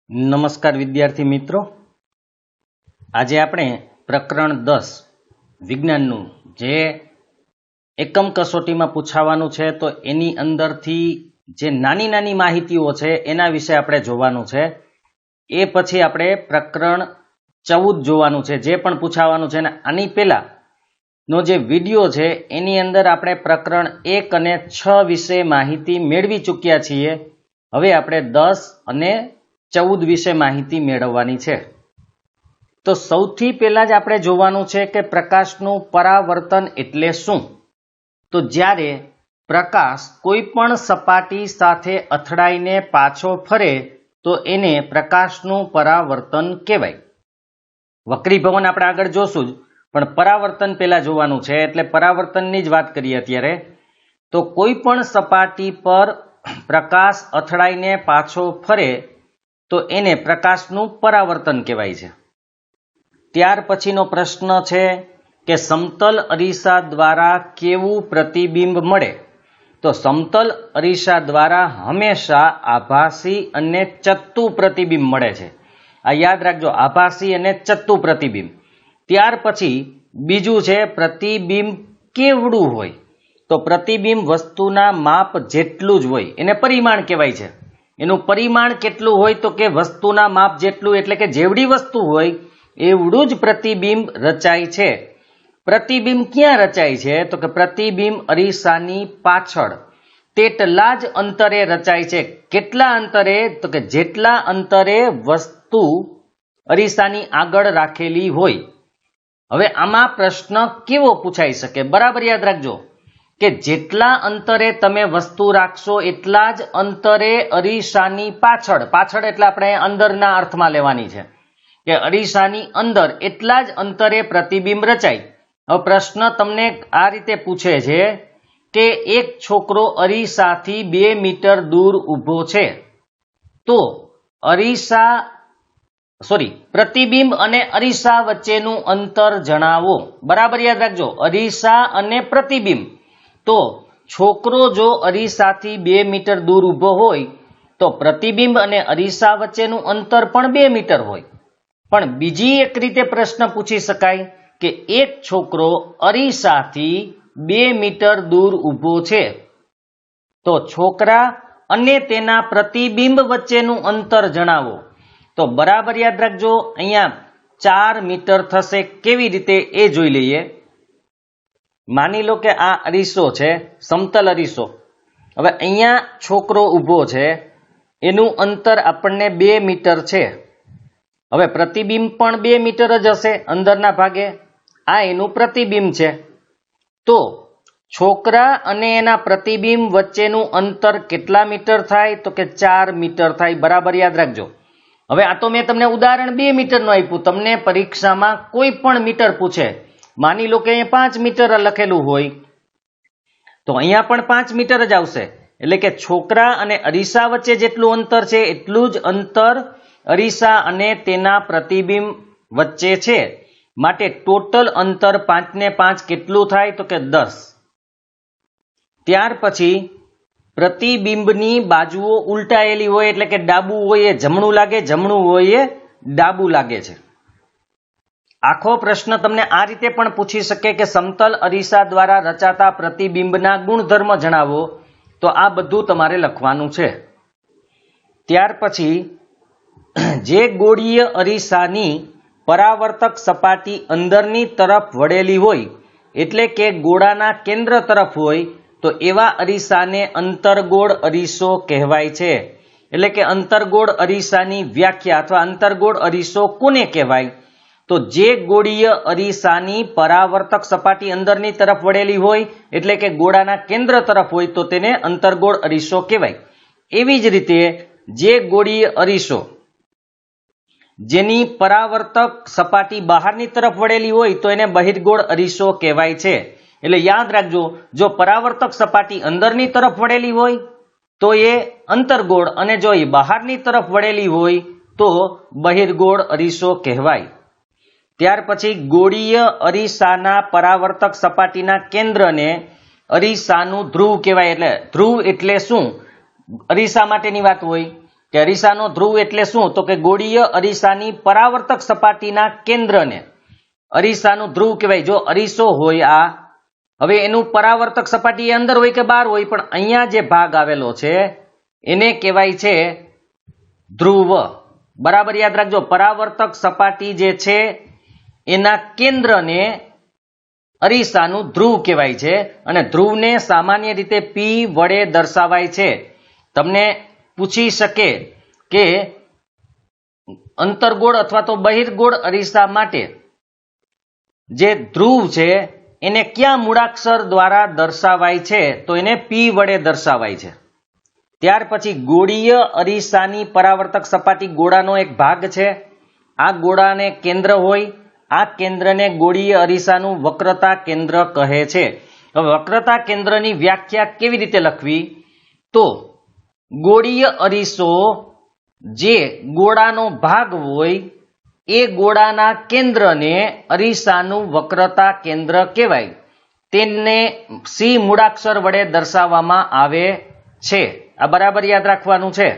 નમસ્કાર વિદ્યાર્થી મિત્રો, આજે આપણે પ્રકરણ 10 વિજ્ઞાનનું જે એકમ કસોટીમાં પૂછાવાનું છે તો એની અંદરથી જે નાની નાની માહિતીઓ છે એના વિશે આપણે જોવાનું છે. એ પછી આપણે પ્રકરણ 14 જોવાનું છે જે પણ પૂછાવાનું છે. અને આની પહેલા નો જે વિડીયો છે એની અંદર આપણે પ્રકરણ 1 અને 6 વિશે માહિતી મેળવી ચૂક્યા છીએ. હવે આપણે 10 અને 14 વિશે માહિતી મેળવવાની છે. તો સૌથી પહેલા જ આપણે જોવાનું છે કે પ્રકાશનું પરાવર્તન એટલે શું. તો જ્યારે પ્રકાશ કોઈ પણ સપાટી સાથે અથડાઈને પાછો ફરે તો એને પ્રકાશનું પરાવર્તન કહેવાય. વક્રીભવન આપણે આગળ જોશું જ, પણ પરાવર્તન પહેલા જોવાનું છે એટલે પરાવર્તનની જ વાત કરીએ અત્યારે. તો કોઈ પણ સપાટી પર પ્રકાશ અથડાઈને પાછો ફરે તો એને પ્રકાશનું પરાવર્તન કહેવાય છે. ત્યાર પછીનો પ્રશ્ન છે કે સમતલ અરીસા દ્વારા કેવું પ્રતિબિંબ મળે. તો સમતલ અરીસા દ્વારા હંમેશા આભાસી અને ચત્તુ પ્રતિબિંબ મળે છે. આ યાદ રાખજો, આભાસી અને ચત્તુ પ્રતિબિંબ. ત્યાર પછી બીજું છે પ્રતિબિંબ કેવડું હોય. તો પ્રતિબિંબ વસ્તુના માપ જેટલું જ હોય એને પરિમાણ કહેવાય છે. એનું પરિમાણ કેટલું હોય તો કે વસ્તુના માપ જેટલું, એટલે કે જેવડી વસ્તુ હોય એવડું જ પ્રતિબિંબ રચાય છે. પ્રતિબિંબ ક્યાં રચાય છે તો કે પ્રતિબિંબ અરીસાની પાછળ તેટલા જ અંતરે રચાય છે. કેટલા અંતરે તો કે જેટલા અંતરે વસ્તુ અરીસાની આગળ રાખેલી હોય. હવે આમાં પ્રશ્ન કેવો પૂછાઈ શકે, બરાબર યાદ રાખજો કે જેટલા અંતરે તમે વસ્તુ રાખશો એટલા જ અંતરે અરીસાની પાછળ, પાછળ એટલે આપણે અંદરના અર્થમાં લેવાની છે કે અરીસાની અંદર એટલા જ અંતરે પ્રતિબિંબ રચાય. હવે પ્રશ્ન તમને આ રીતે પૂછે છે કે એક છોકરો અરીસાથી 2 મીટર દૂર ઊભો છે તો પ્રતિબિંબ અને અરીસા વચ્ચેનું અંતર જણાવો. બરાબર યાદ રાખજો, અરીસા અને પ્રતિબિંબ. તો છોકરો જો અરીસાથી 2 મીટર દૂર ઊભો હોય તો પ્રતિબિંબ અને અરીસા વચ્ચેનું અંતર પણ 2 મીટર હોય. પણ બીજી એક રીતે પ્રશ્ન પૂછી શકાય કે એક છોકરો અરીસાથી 2 મીટર દૂર ઊભો છે તો છોકરા અને તેના પ્રતિબિંબ વચ્ચેનું અંતર જણાવો. તો બરાબર યાદ રાખજો, અહીંયા 4 મીટર થશે. કેવી રીતે એ જોઈ લઈએ. માની લો કે આ અરીસો છે, સમતલ અરીસો. હવે અહીંયા છોકરો ઊભો છે, એનું અંતર આપણને 2 મીટર છે. હવે પ્રતિબિંબ પણ 2 મીટર જ હશે અંદરના ભાગે. આ એનું પ્રતિબિંબ છે. તો છોકરા અને એના પ્રતિબિંબ વચ્ચેનું અંતર કેટલા મીટર થાય તો કે 4 મીટર થાય. બરાબર યાદ રાખજો. હવે આ તો મેં તમને ઉદાહરણ 2 મીટરનું આપ્યું. તમને પરીક્ષામાં કોઈ પણ મીટર પૂછે, માની લો કે અહીંયા 5 મીટર લખેલું હોય તો અહીંયા પણ 5 મીટર જ આવશે. એટલે કે છોકરા અને અરીસા વચ્ચે જેટલું અંતર છે એટલું જ અંતર અરીસા અને તેના પ્રતિબિંબ વચ્ચે છે. માટે ટોટલ અંતર 5 ને 5 કેટલું થાય તો કે 10. ત્યાર પછી પ્રતિબિંબની બાજુઓ ઉલટાયેલી હોય, એટલે કે ડાબું હોય એ જમણું લાગે, જમણું હોય એ ડાબું લાગે છે. આખો પ્રશ્ન તમને આ રીતે પણ પૂછી શકે કે સમતલ અરીસા દ્વારા રચાતા પ્રતિબિંબના ગુણધર્મ જણાવો. તો આ બધું તમારે લખવાનું છે. ત્યાર પછી જે ગોળીય અરીસાની પરાવર્તક સપાટી અંદરની તરફ વળેલી હોય, એટલે કે ગોળાના કેન્દ્ર તરફ હોય તો એવા અરીસાને અંતર્ગોળ અરીસો કહેવાય છે. એટલે કે અંતર્ગોળ અરીસાની વ્યાખ્યા અથવા અંતર્ગોળ અરીસો કોને કહેવાય તો જે ગોળીય અરીસાની પરાવર્તક સપાટી અંદરની તરફ વળેલી હોય, એટલે કે ગોળાના કેન્દ્ર તરફ હોય તો તેને અંતર્ગોળ અરીસો કહેવાય. એવી જ રીતે જે ગોળીય અરીસો જેની પરાવર્તક સપાટી બહારની તરફ વળેલી હોય તો એને બહિર્ગોળ અરીસો કહેવાય છે. એટલે યાદ રાખજો, જો પરાવર્તક સપાટી અંદરની તરફ વળેલી હોય તો એ અંતર્ગોળ, અને જો એ બહારની તરફ વળેલી હોય તો બહિર્ગોળ અરીસો કહેવાય. ત્યાર પછી ગોળીય અરીસાના પરાવર્તક સપાટીના કેન્દ્રને અરીસાનું ધ્રુવ કહેવાય. એટલે ધ્રુવ એટલે શું? અરીસા માટેની વાત હોય કે અરીસાનો ધ્રુવ એટલે શું? તો કે ગોળીય અરીસાની પરાવર્તક સપાટીના કેન્દ્રને અરીસાનું ધ્રુવ કહેવાય. જો અરીસો હોય આ, હવે એનું પરાવર્તક સપાટી અંદર હોય કે બહાર હોય, પણ અહીંયા જે ભાગ આવેલો છે એને કહેવાય છે ધ્રુવ. બરાબર યાદ રાખજો, પરાવર્તક સપાટી જે છે એના કેન્દ્રને અરીસાનું ધ્રુવ કહેવાય છે અને ધ્રુવને સામાન્ય રીતે P વડે દર્શાવાય છે. તમને પૂછી શકે કે અંતર્ગોળ અથવા તો બહિર્ગોળ અરીસા માટે જે ધ્રુવ છે એને ક્યાં મૂળાક્ષર દ્વારા દર્શાવાય છે? તો એને P વડે દર્શાવાય છે. ત્યાર પછી ગોળીય અરીસાની પરાવર્તક સપાટી ગોળાનો એક ભાગ છે. આ ગોળાને કેન્દ્ર હોય, આ કેન્દ્રને ગોળીય અરીસાનું વક્રતા કેન્દ્ર કહે છે. હવે વક્રતા કેન્દ્રની વ્યાખ્યા કેવી રીતે લખવી? તો ગોળીય અરીસો જે ગોળાનો ભાગ હોય એ ગોળાના કેન્દ્રને અરીસાનું વક્રતા કેન્દ્ર કહેવાય. તેને C મૂળાક્ષર વડે દર્શાવવામાં આવે છે. આ બરાબર યાદ રાખવાનું છે.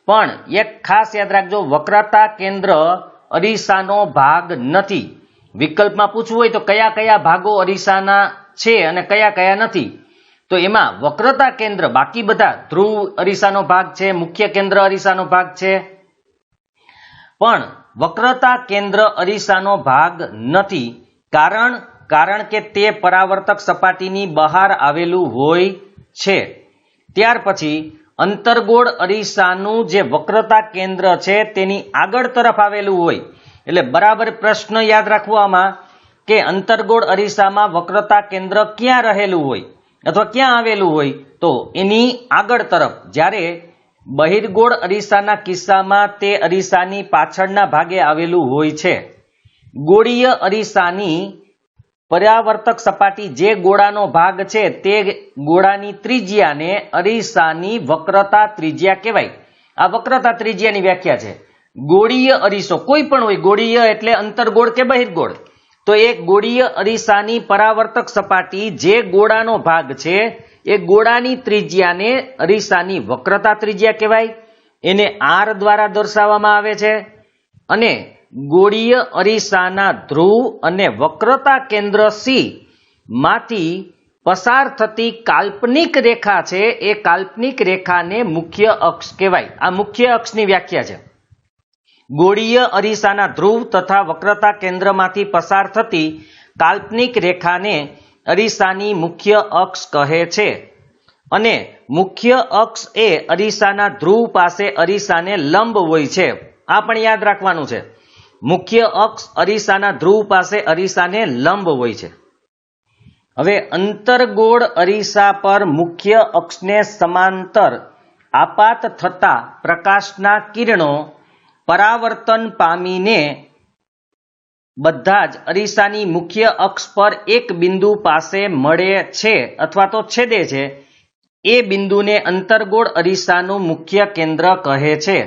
પણ એક ખાસ યાદ રાખજો, વક્રતા કેન્દ્ર અરીસાનો ભાગ નથી. વિકલ્પમાં પૂછવું હોય તો કયા કયા ભાગો અરીસાના છે અને કયા કયા નથી, તો એમાં વક્રતા કેન્દ્ર, બાકી બધા ધ્રુવ અરીસાનો ભાગ છે, મુખ્ય કેન્દ્ર અરીસાનો ભાગ છે, પણ વક્રતા કેન્દ્ર અરીસાનો ભાગ નથી. કારણ કે તે પરાવર્તક સપાટીની બહાર આવેલું હોય છે. ત્યાર પછી અંતર્ગોળ અરીસાનું જે વક્રતા કેન્દ્ર છે તેની આગળ તરફ આવેલું હોય. એટલે બરાબર પ્રશ્ન યાદ રાખવો આમાં કે અંતર્ગોળ અરીસામાં વક્રતા કેન્દ્ર ક્યાં રહેલું હોય અથવા ક્યાં આવેલું હોય? તો એની આગળ તરફ. જ્યારે બહિર્ગોળ અરીસાના કિસ્સામાં તે અરીસાની પાછળના ભાગે આવેલું હોય છે. ગોળીય અરીસાની પરાવર્તક સપાટી જે ગોળાનો ભાગ છે તે ગોળાની ત્રિજ્યાને અરીસાની વક્રતા ત્રિજ્યા કહેવાય. આ વક્રતા ત્રિજ્યાની વ્યાખ્યા છે. ગોળીય અરીસો કોઈ પણ હોય, ગોળીય એટલે અંતર્ગોળ કે બહિર્ગોળ, તો એક ગોળીય અરીસાની પરાવર્તક સપાટી જે ગોળાનો ભાગ છે એ ગોળાની ત્રિજ્યાને અરીસાની વક્રતા ત્રિજ્યા કહેવાય. એને R દ્વારા દર્શાવવામાં આવે છે. અને ગોળીય અરીસાના ધ્રુવ અને વક્રતા કેન્દ્ર C માંથી પસાર થતી કાલ્પનિક રેખા છે એ કાલ્પનિક રેખાને મુખ્ય અક્ષ કહેવાય. આ મુખ્ય અક્ષની વ્યાખ્યા છે. ગોળીય અરીસાના ધ્રુવ તથા વક્રતા કેન્દ્રમાંથી પસાર થતી કાલ્પનિક રેખાને અરીસાની મુખ્ય અક્ષ કહે છે. અને મુખ્ય અક્ષ એ અરીસાના ધ્રુવ પાસે અરીસાને લંબ હોય છે. આ પણ યાદ રાખવાનું છે. મુખ્ય અક્ષ અરીસાના ધ્રુવ પાસે અરીસાને લંબ હોય છે. હવે અંતર્ગોળ અરીસા પર મુખ્ય અક્ષને સમાંતર આપાત થતા પ્રકાશના કિરણો પરાવર્તન પામીને બધા જ અરીસાની મુખ્ય અક્ષ પર એક બિંદુ પાસે મળે છે અથવા તો છેદે છે. એ બિંદુને અંતર્ગોળ અરીસાનું મુખ્ય કેન્દ્ર કહે છે.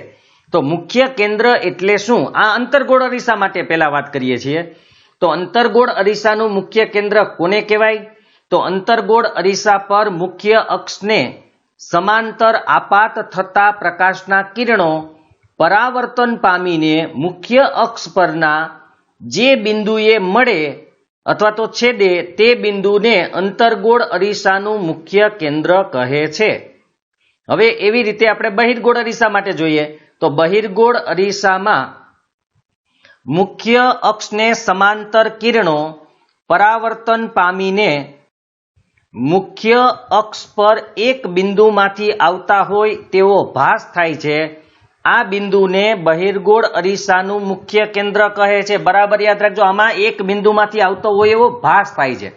તો મુખ્ય કેન્દ્ર એટલે શું? આ અંતર્ગોળ અરીસા માટે પહેલા વાત કરીએ છીએ. તો અંતર્ગોળ અરીસાનું મુખ્ય કેન્દ્ર કોને કહેવાય? તો અંતર્ગોળ અરીસા પર મુખ્ય અક્ષને સમાંતર આપાત થતા પ્રકાશના કિરણો પરાવર્તન પામીને મુખ્ય અક્ષ પરના જે બિંદુએ મળે અથવા તો છેદે તે બિંદુને અંતર્ગોળ અરીસાનું મુખ્ય કેન્દ્ર કહે છે. હવે એવી રીતે આપણે બહિર્ગોળ અરીસા માટે જોઈએ તો બહિર્ગોળ અરીસામાં મુખ્ય અક્ષને સમાંતર કિરણો પરાવર્તન પામીને મુખ્ય અક્ષ પર એક બિંદુમાંથી આવતા હોય તેવો ભાસ થાય છે. આ બિંદુને બહિર્ગોળ અરીસાનું મુખ્ય કેન્દ્ર કહે છે. બરાબર યાદ રાખજો, આમાં એક બિંદુમાંથી આવતો હોય એવો ભાસ થાય છે.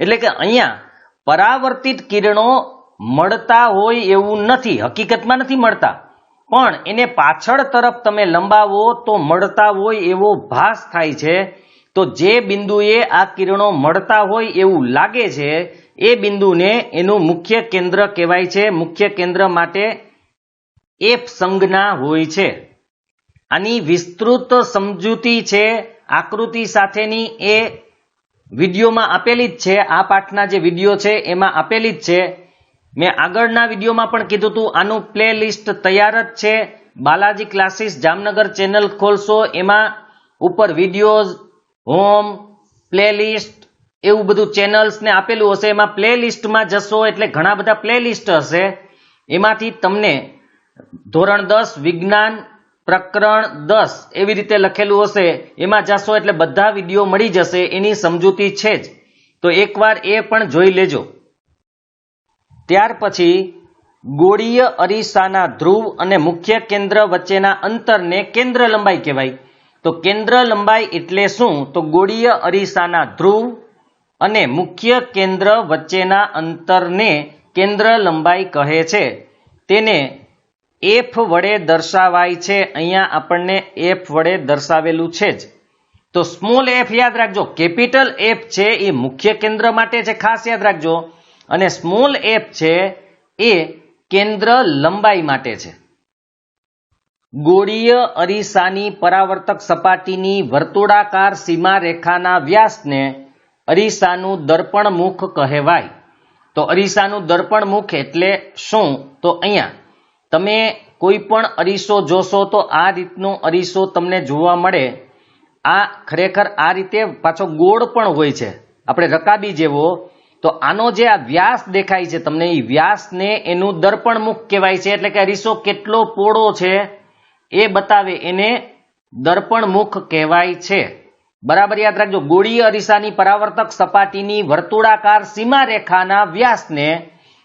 એટલે કે અહીંયા પરાવર્તિત કિરણો મળતા હોય એવું નથી, હકીકતમાં નથી મળતા, પણ એને પાછળ તરફ તમે લંબાવો તો મળતા હોય એવો ભાસ થાય છે. તો જે બિંદુએ આ કિરણો મળતા હોય એવું લાગે છે એ બિંદુને એનું મુખ્ય કેન્દ્ર કહેવાય છે. મુખ્ય કેન્દ્ર માટે F સંજ્ઞા હોય છે. આની વિસ્તૃત સમજૂતી છે આકૃતિ સાથેની, એ વિડીયોમાં આપેલી જ છે. આ પાઠના જે વિડીયો છે એમાં આપેલી જ છે. મેં આગળના વિડીયોમાં પણ કીધું હતું, આનું પ્લે લિસ્ટ તૈયાર જ છે. બાલાજી ક્લાસીસ જામનગર ચેનલ ખોલશો, એમાં ઉપર વિડીયોઝ, હોમ, પ્લેલિસ્ટ એવું બધું ચેનલ્સ ને આપેલું હશે. એમાં પ્લેલિસ્ટમાં જશો એટલે ઘણા બધા પ્લેલિસ્ટ હશે. એમાંથી તમને ધોરણ 10 વિજ્ઞાન પ્રકરણ 10 એવી રીતે લખેલું હશે. એમાં જશો એટલે બધા વિડીયો મળી જશે. એની સમજૂતી છે જ, તો એકવાર એ પણ જોઈ લેજો. ત્યાર પછી ગોળીય અરીસાના ધ્રુવ અને મુખ્ય કેન્દ્ર વચ્ચેના અંતરને કેન્દ્ર લંબાઈ કહેવાય. તો કેન્દ્ર લંબાઈ એટલે શું? તો ગોળીય અરીસાના ધ્રુવ અને મુખ્ય કેન્દ્ર વચ્ચેના અંતરને કેન્દ્ર લંબાઈ કહે છે. તેને એફ વડે દર્શાવાય છે. અહીંયા આપણને એફ વડે દર્શાવેલું છે જ. તો સ્મોલ એફ યાદ રાખજો, કેપિટલ એફ છે એ મુખ્ય કેન્દ્ર માટે છે, ખાસ યાદ રાખજો. અને સ્મોલ એફ છે એ કેન્દ્ર લંબાઈ માટે છે. ગોળીય અરીસાની પરાવર્તક સપાટીની વર્તુળાકાર સીમા રેખાના વ્યાસને અરીસાનું દર્પણ મુખ કહેવાય. તો અરીસાનું દર્પણ મુખ એટલે શું? તો અહીંયા તમે કોઈ પણ અરીસો જોશો તો આ રીતનો અરીસો તમને જોવા મળે. આ ખરેખર આ રીતે પાછો ગોળ પણ હોય છે, આપણે રકાબી જેવો. તો આનો જે આ વ્યાસ દેખાય છે તમને, એ વ્યાસને એનું દર્પણ મુખ કહેવાય છે. એટલે કે અરીસો કેટલો પહોળો છે એ બતાવે, એને દર્પણ મુખ કહેવાય છે. બરાબર યાદ રાખજો. ગોળીય અરીસાની પરાવર્તક સપાટીની વર્તુળાકાર સીમા રેખાના વ્યાસને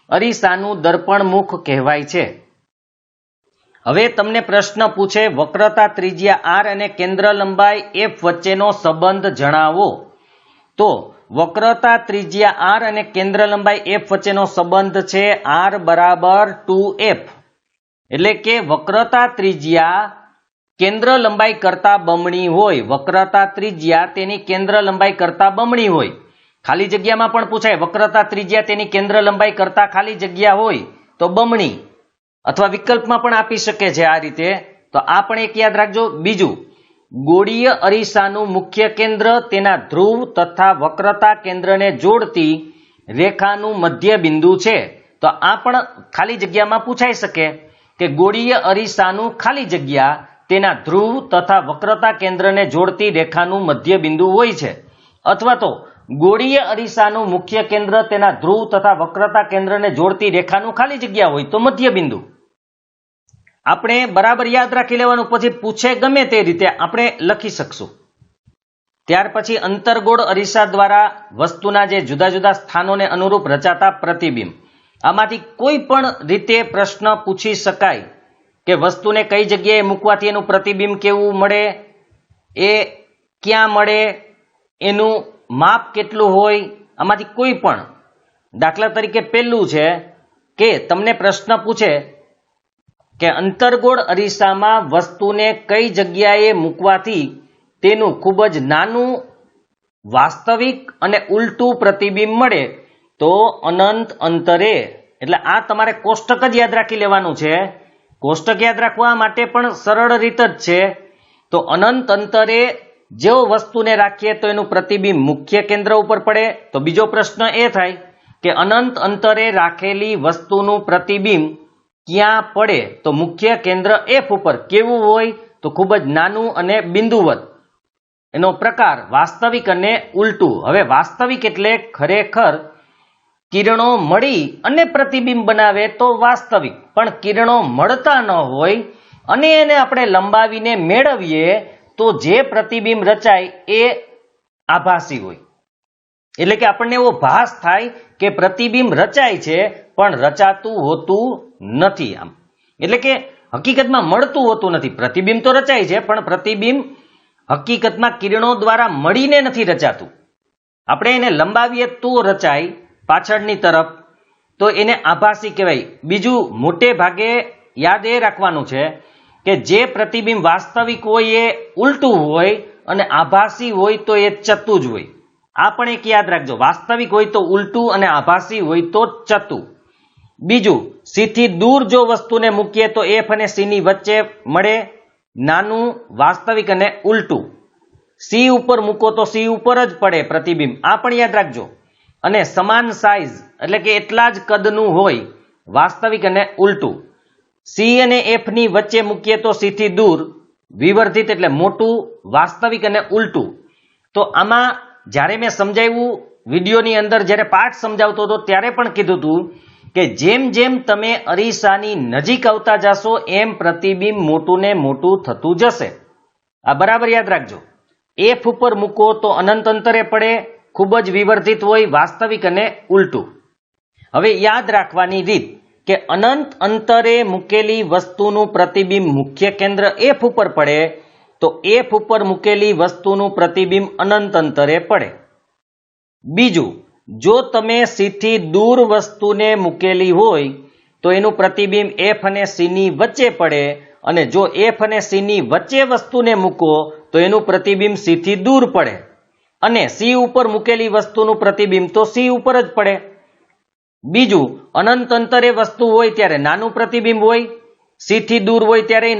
અરીસાનું દર્પણ મુખ કહેવાય છે. હવે તમને પ્રશ્ન પૂછે, વક્રતા ત્રિજ્યા r અને કેન્દ્ર લંબાઈ f વચ્ચેનો સંબંધ જણાવો. તો વક્રતા ત્રિજ્યા r અને કેન્દ્ર લંબાઈ f વચ્ચેનો સંબંધ છે r બરાબર 2f. એટલે કે વક્રતા ત્રિજ્યા કેન્દ્ર લંબાઈ કરતા બમણી હોય. વક્રતા ત્રિજ્યા તેની કેન્દ્ર લંબાઈ કરતા બમણી હોય. ખાલી જગ્યામાં પણ પૂછાય, વક્રતા ત્રિજ્યા તેની કેન્દ્ર લંબાઈ કરતા ખાલી જગ્યા હોય તો બમણી, અથવા વિકલ્પમાં પણ આપી શકે છે આ રીતે. તો આ પણ એક યાદ રાખજો. બીજું, ગોળીય અરીસાનું મુખ્ય કેન્દ્ર તેના ધ્રુવ તથા વક્રતા કેન્દ્રને જોડતી રેખાનું મધ્ય બિંદુ છે. તો આ પણ ખાલી જગ્યામાં પૂછાઈ શકે કે ગોળીય અરીસાનું ખાલી જગ્યા તેના ધ્રુવ તથા વક્રતા કેન્દ્રને જોડતી રેખાનું મધ્ય બિંદુ હોય છે. અથવા તો ગોળીય અરીસાનું મુખ્ય કેન્દ્ર તેના ધ્રુવ તથા વક્રતા કેન્દ્રને જોડતી રેખાનું ખાલી જગ્યા હોય તો મધ્ય બિંદુ. આપણે બરાબર યાદ રાખી લેવાનું, પછી પૂછે ગમે તે રીતે આપણે લખી શકશું. ત્યાર પછી અંતર્ગોળ અરીસા દ્વારા વસ્તુના જે જુદા જુદા સ્થાનોને અનુરૂપ રચાતા પ્રતિબિંબ. આમાંથી કોઈ પણ રીતે પ્રશ્ન પૂછી શકાય કે વસ્તુને કઈ જગ્યાએ મૂકવાથી એનું પ્રતિબિંબ કેવું મળે, એ ક્યાં મળે, એનું માપ કેટલું હોય. આમાંથી કોઈ પણ, દાખલા તરીકે પહેલું છે કે તમને પ્રશ્ન પૂછે કે અંતર્ગોળ અરીસામાં વસ્તુને કઈ જગ્યાએ મૂકવાથી તેનું ખૂબ જ નાનું વાસ્તવિક અને ઉલટું પ્રતિબિંબ મળે, તો અનંત અંતરે. એટલે આ તમારે કોષ્ટક જ યાદ રાખી લેવાનું છે. કોષ્ટક યાદ રાખવા માટે પણ સરળ રીત જ છે. તો અનંત અંતરે જો વસ્તુને રાખીએ તો એનું પ્રતિબિંબ મુખ્ય કેન્દ્ર ઉપર પડે. તો બીજો પ્રશ્ન એ થાય કે અનંત અંતરે રાખેલી વસ્તુનું પ્રતિબિંબ ક્યાં પડે? તો મુખ્ય કેન્દ્ર f ઉપર. કેવું હોય? તો ખૂબ જ નાનું અને બિંદુવત. એનો પ્રકાર વાસ્તવિક અને ઉલટું. હવે વાસ્તવિક એટલે ખરેખર કિરણો મળી અને પ્રતિબિંબ બનાવે તો વાસ્તવિક, પણ કિરણો મળતા ન હોય અને એને આપણે લંબાવીને મેળવીએ તો જે પ્રતિબિંબ રચાય એ આભાસી હોય. એટલે કે આપણને એવો ભાસ થાય કે પ્રતિબિંબ રચાય છે પણ રચાતું હોતું નથી. આમ એટલે કે હકીકતમાં મળતું હોતું નથી. પ્રતિબિંબ તો રચાય છે પણ પ્રતિબિંબ હકીકતમાં કિરણો દ્વારા મળીને નથી રચાતું. આપણે એને લંબાવીએ તો રચાય પાછળની તરફ, તો એને આભાસી કહેવાય. બીજું મોટે ભાગે યાદ એ રાખવાનું છે કે જે પ્રતિબિંબ વાસ્તવિક હોય એ ઉલટું હોય અને આભાસી હોય તો એ ચતું જ હોય. આ પણ એક યાદ રાખજો, વાસ્તવિક હોય તો ઉલટું અને આભાસી હોય તો ચતું. બીજું, સી થી દૂર જો વસ્તુને મૂકીએ તો એફ અને સી ની વચ્ચે મળે નાનું વાસ્તવિક અને ઉલટું. સી ઉપર મૂકો તો સી ઉપર જ પડે પ્રતિબિંબ. આ પણ યાદ રાખજો. અને સમાન સાઇઝ એટલે કે એટલા જ કદનું હોય વાસ્તવિક અને ઉલટું. સી અને એફ ની વચ્ચે મૂકીએ તો સી થી દૂર, વિવર્ધિત એટલે મોટું, વાસ્તવિક અને ઉલટું. તો આમાં જ્યારે મેં સમજાવ્યું વિડીયોની અંદર, જ્યારે પાઠ સમજાવતો હતો ત્યારે પણ કીધું હતું કે જેમ જેમ તમે અરીસાની નજીક આવતા જશો એમ પ્રતિબિંબ મોટું ને મોટું થતું જશે. આ બરાબર યાદ રાખજો. એફ ઉપર મૂકો તો અનંત અંતરે પડે, ખૂબ જ વિવર્ધિત હોય, વાસ્તવિક અને ઉલટું. હવે યાદ રાખવાની રીત કે અનંત અંતરે મૂકેલી વસ્તુનું પ્રતિબિંબ મુખ્ય કેન્દ્ર એફ ઉપર પડે તો એફ ઉપર મૂકેલી વસ્તુનું પ્રતિબિંબ અનંત અંતરે પડે. બીજું, જો તમે સી થી દૂર વસ્તુને મૂકેલી હોય તો એનું પ્રતિબિંબ એફ અને સી ની વચ્ચે પડે, અને જો એફ અને સી ની વચ્ચે વસ્તુને મૂકો તો એનું પ્રતિબિંબ સી થી દૂર પડે, અને સી ઉપર મૂકેલી વસ્તુનું પ્રતિબિંબ તો સી ઉપર જ પડે. બીજું, અનંત અંતરે વસ્તુ હોય ત્યારે નાનું પ્રતિબિંબ હોય, સી થી દૂર હોય ત્યારે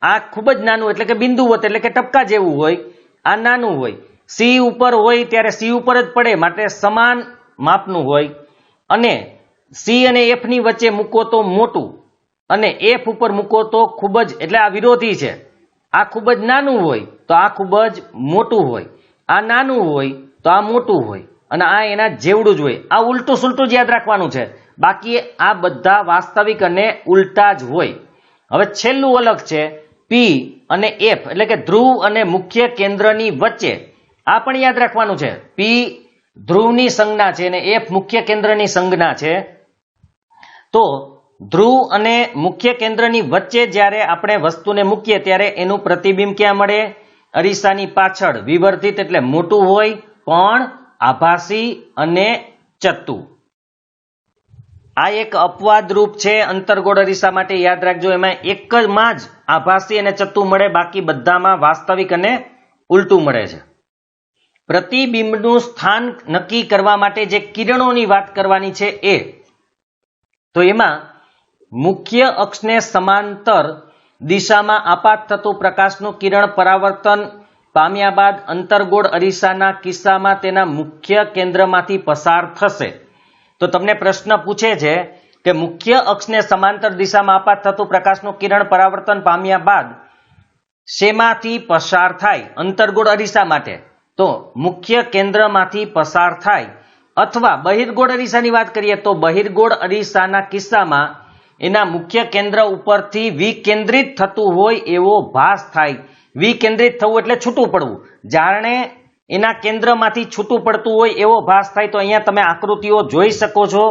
આ ખૂબ જ નાનું એટલે કે બિંદુવત એટલે કે ટપકા જેવું હોય, આ નાનું હોય. સી ઉપર હોય ત્યારે સી ઉપર જ પડે, માટે સમાન માપનું હોય. અને સી અને એફ ની વચ્ચે મૂકો તો મોટું, અને એફ ઉપર મૂકો તો ખૂબ જ એટલે આ વિરોધી છે. આ ખૂબ જ નાનું હોય તો આ ખૂબ જ મોટું હોય, આ નાનું હોય તો આ મોટું હોય, અને આ એના જેવડું જ હોય. આ ઉલટું સુલટું જ યાદ રાખવાનું છે, બાકી આ બધા વાસ્તવિક અને ઉલટા જ હોય. હવે છેલ્લું અલગ છે પી અને એફ એટલે કે ધ્રુવ અને મુખ્ય કેન્દ્રની વચ્ચે. આ પણ યાદ રાખવાનું છે. પી ધ્રુવની સંજ્ઞા છે અને એફ મુખ્ય કેન્દ્રની સંજ્ઞા છે. તો ધ્રુવ અને મુખ્ય કેન્દ્રની વચ્ચે જ્યારે આપણે વસ્તુને મૂકીએ ત્યારે એનું પ્રતિબિંબ ક્યાં મળે? અરીસાની પાછળ, વિવર્ધિત એટલે મોટું હોય પણ આભાસી અને ચત્તું. આ એક અપવાદ રૂપ છે અંતર્ગોળ અરીસા માટે, યાદ રાખજો. એમાં એક માં જ આભાસી અને ચત્તું મળે, બાકી બધામાં વાસ્તવિક અને ઉલટું મળે છે. પ્રતિબિંબનું સ્થાન નક્કી કરવા માટે જે કિરણોની વાત કરવાની છે એ, તો એમાં મુખ્ય અક્ષને સમાંતર દિશામાં આપાત થતું પ્રકાશનું કિરણ પરાવર્તન પામ્યા બાદ અંતર્ગોળ અરીસાના કિસ્સામાં તેના મુખ્ય કેન્દ્રમાંથી પસાર થશે. તો તમને પ્રશ્ન પૂછે છે કે મુખ્ય અક્ષને સમાંતર દિશામાં આપાત થતું પ્રકાશનું કિરણ પરાવર્તન પામ્યા બાદ શેમાંથી પસાર થાય? અંતર્ગોળ અરીસા માટે તો મુખ્ય કેન્દ્રમાંથી પસાર થાય, અથવા બહિર્ગોળ અરીસાની વાત કરીએ તો બહિર્ગોળ અરીસાના કિસ્સામાં એના મુખ્ય કેન્દ્ર ઉપરથી વિકેન્દ્રિત થતું હોય એવો ભાસ થાય. વિકેન્દ્રિત થવું એટલે છૂટું પડવું, જાણે એના કેન્દ્રમાંથી છૂટું પડતું હોય એવો ભાસ થાય. તો અહીંયા તમે આકૃતિઓ જોઈ શકો છો.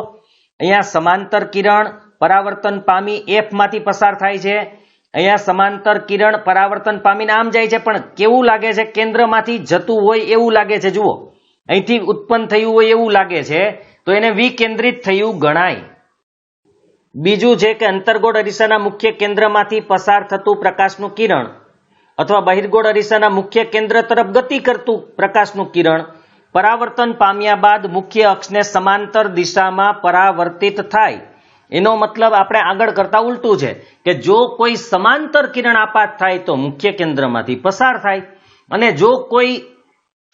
અહીંયા સમાંતર કિરણ પરાવર્તન પામી એફ માંથી પસાર થાય છે, અહીંયા સમાંતર કિરણ પરાવર્તન પામીને આમ જાય છે, પણ કેવું લાગે છે? કેન્દ્રમાંથી જતું હોય એવું લાગે છે. જુઓ, અહીંથી ઉત્પન્ન થયું હોય એવું લાગે છે, તો એને વિકેન્દ્રિત થયું ગણાય. બીજું છે કે અંતર્ગોળ અરીસાના મુખ્ય કેન્દ્રમાંથી પસાર થતું પ્રકાશનું કિરણ અથવા બહિર્ગોળ અરીસાના મુખ્ય કેન્દ્ર તરફ ગતિ કરતું પ્રકાશનું કિરણ પરાવર્તન પામ્યા બાદ મુખ્ય અક્ષને સમાંતર દિશામાં પરાવર્તિત થાય. એનો મતલબ આપણે આગળ કરતા ઉલટું છે કે જો કોઈ સમાંતર કિરણ આપાત થાય તો મુખ્ય કેન્દ્રમાંથી પસાર થાય, અને જો કોઈ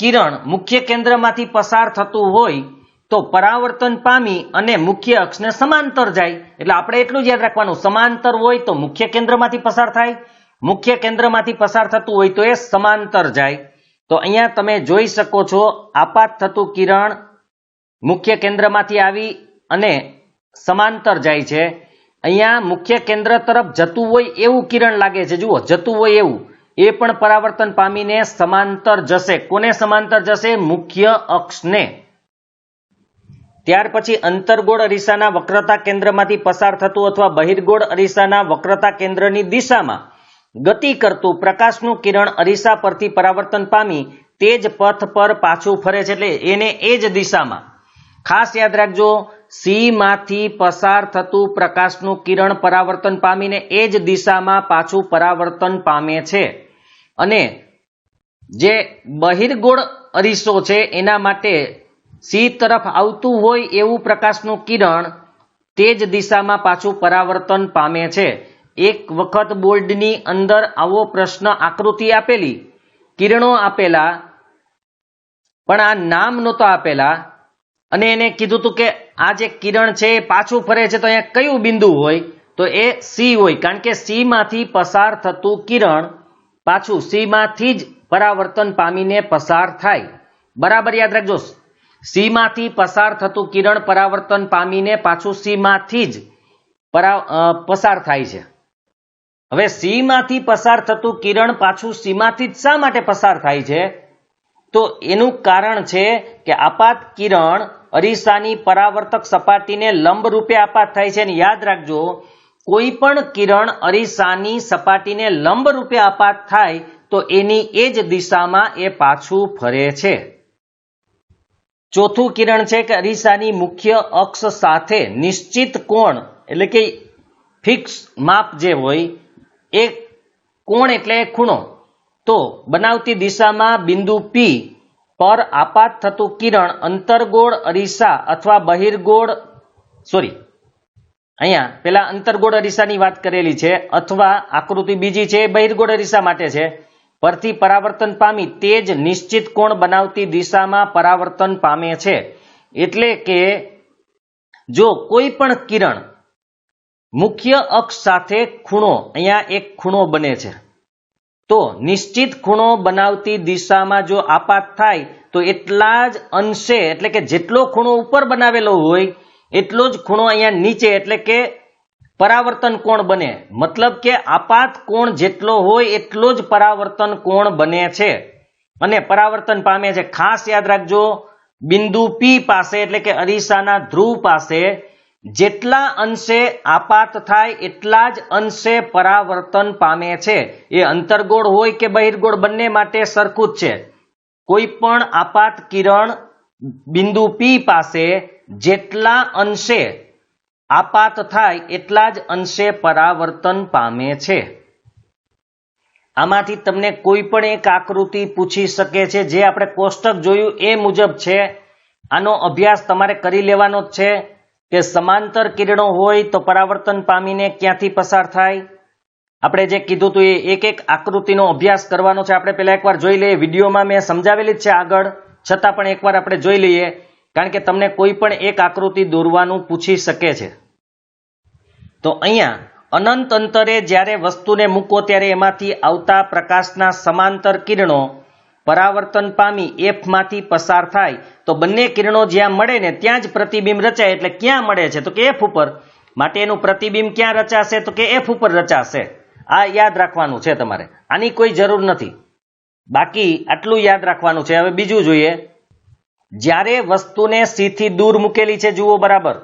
કિરણ મુખ્ય કેન્દ્રમાંથી પસાર થતું હોય તો પરાવર્તન પામી અને મુખ્ય અક્ષને સમાંતર જાય. એટલે આપણે એટલું જ યાદ રાખવાનું, સમાંતર હોય તો મુખ્ય કેન્દ્રમાંથી પસાર થાય, મુખ્ય કેન્દ્રમાંથી પસાર થતું હોય તો એ સમાંતર જાય. તો અહીંયા તમે જોઈ શકો છો, આપાત થતું કિરણ મુખ્ય કેન્દ્રમાંથી આવી અને સમાંતર જાય છે. અહીંયા મુખ્ય કેન્દ્ર તરફ જતું હોય એવું કિરણ લાગે છે. જુઓ, જતું હોય એવું, એ પણ પરાવર્તન પામીને સમાંતર જશે. કોને સમાંતર જશે? મુખ્ય અક્ષને. ત્યાર પછી અંતર્ગોળ અરીસાના વક્રતા કેન્દ્રમાંથી પસાર થતું અથવા બહિર્ગોળ અરીસાના વક્રતા કેન્દ્રની દિશામાં ગતિ કરતું પ્રકાશનું કિરણ અરીસા પરથી પરાવર્તન પામી તે જ પથ પર પાછું ફરે છે, એટલે એને એ જ દિશામાં. ખાસ યાદ રાખજો, સી માંથી પસાર થતું પ્રકાશનું કિરણ પરાવર્તન પામીને એ જ દિશામાં પાછું પરાવર્તન પામે છે, અને જે બહિર્ગોળ અરીસો છે એના માટે સી તરફ આવતું હોય એવું પ્રકાશનું કિરણ તે જ દિશામાં પાછું પરાવર્તન પામે છે. એક વખત બોર્ડની અંદર આવો પ્રશ્ન, આકૃતિ આપેલી, કિરણો આપેલા, પણ આ નામ નહોતા આપેલા, અને એને કીધું હતું કે આ જે કિરણ છે એ પાછું ફરે છે તો અહીંયા કયું બિંદુ હોય? તો એ સી હોય, કારણ કે સી માંથી પસાર થતું કિરણ પાછું સી માંથી જ પરાવર્તન પામીને પસાર થાય. બરાબર યાદ રાખજો, સી માંથી પસાર થતું કિરણ પરાવર્તન પામીને પાછું સી માંથી જ પસાર થાય છે. હવે સી માંથી પસાર થતું કિરણ પાછું સી માંથી જ શા માટે પસાર થાય છે? તો એનું કારણ છે કે આપાત કિરણ અરીસાની પરાવર્તક સપાટીને લંબ રૂપે આપાત થાય છે. અને યાદ રાખજો, કોઈ પણ કિરણ અરીસાની સપાટીને લંબ રૂપે આપાત થાય તો એની એ જ દિશામાં એ પાછું ફરે છે. ચોથું કિરણ છે કે અરીસાની મુખ્ય અક્ષ સાથે નિશ્ચિત કોણ એટલે કે ફિક્સ માપ જે હોય એ કોણ એટલે ખૂણો તો બનાવતી દિશામાં બિંદુ P પર આપાત થતું કિરણ અંતર્ગોળ અરીસા અથવા બહિર્ગોળ અહીંયા પેલા અંતર્ગોળ અરીસાની વાત કરેલી છે, અથવા આકૃતિ બીજી છે બહિર્ગોળ અરીસા માટે છે, પરથી પરાવર્તન પામી તે જ નિશ્ચિત કોણ બનાવતી દિશામાં પરાવર્તન પામે છે. એટલે કે જો કોઈ પણ કિરણ મુખ્ય અક્ષ સાથે ખૂણો, અહીંયા એક ખૂણો બને છે, તો નિશ્ચિત ખૂણો બનાવતી દિશામાં જો આપાત થાય તો એટલા જ અંશે એટલે કે જેટલો ખૂણો ઉપર બનાવેલો હોય એટલો જ ખૂણો અહીંયા નીચે એટલે કે પરાવર્તન કોણ બને. મતલબ કે આપાત કોણ જેટલો હોય એટલો જ પરાવર્તન કોણ બને છે અને પરાવર્તન પામે છે. ખાસ યાદ રાખજો, બિંદુ P પાસે એટલે કે અરીસાના ધ્રુવ પાસે જેટલા અંશે આપાત થાય એટલા જ અંશે પરાવર્તન પામે છે. એ અંતર્ગોળ હોય કે બહિર્ગોળ બંને માટે સરખું જ છે. કોઈ પણ આપાત કિરણ બિંદુ P પાસે જેટલા અંશે આપાત થાય એટલા જ અંશે પરાવર્તન પામે છે. આમાંથી તમને કોઈ પણ એક આકૃતિ પૂછી શકે છે, જે આપણે કોષ્ટક જોયું એ મુજબ છે. આનો અભ્યાસ તમારે કરી લેવાનો જ છે કે સમાંતર કિરણો હોય તો પરાવર્તન પામીને ક્યાંથી પસાર થાય. આપણે જે કીધું હતું એ એક એક આકૃતિનો અભ્યાસ કરવાનો છે. આપણે પહેલા એકવાર જોઈ લઈએ, વિડીયોમાં મેં સમજાવેલી જ છે આગળ, છતાં પણ એકવાર આપણે જોઈ લઈએ, કારણ કે તમને કોઈ પણ એક આકૃતિ દોરવાનું પૂછી શકે છે. તો અહીંયા અનંત અંતરે જ્યારે વસ્તુને મૂકો ત્યારે એમાંથી આવતા પ્રકાશના સમાંતર કિરણો પરાવર્તન પામી F માંથી પસાર થાય તો બંને કિરણો જ્યાં મળે ને ત્યાં જ પ્રતિબિંબ રચાય. એટલે ક્યાં મળે છે? તો કે F ઉપર. માટે એનું પ્રતિબિંબ ક્યાં રચાશે? તો કે F ઉપર રચાશે. આ યાદ રાખવાનું છે તમારે, આની કોઈ જરૂર નથી, બાકી આટલું યાદ રાખવાનું છે. હવે બીજું જોઈએ, જ્યારે વસ્તુને C થી દૂર મૂકેલી છે, જુઓ બરાબર,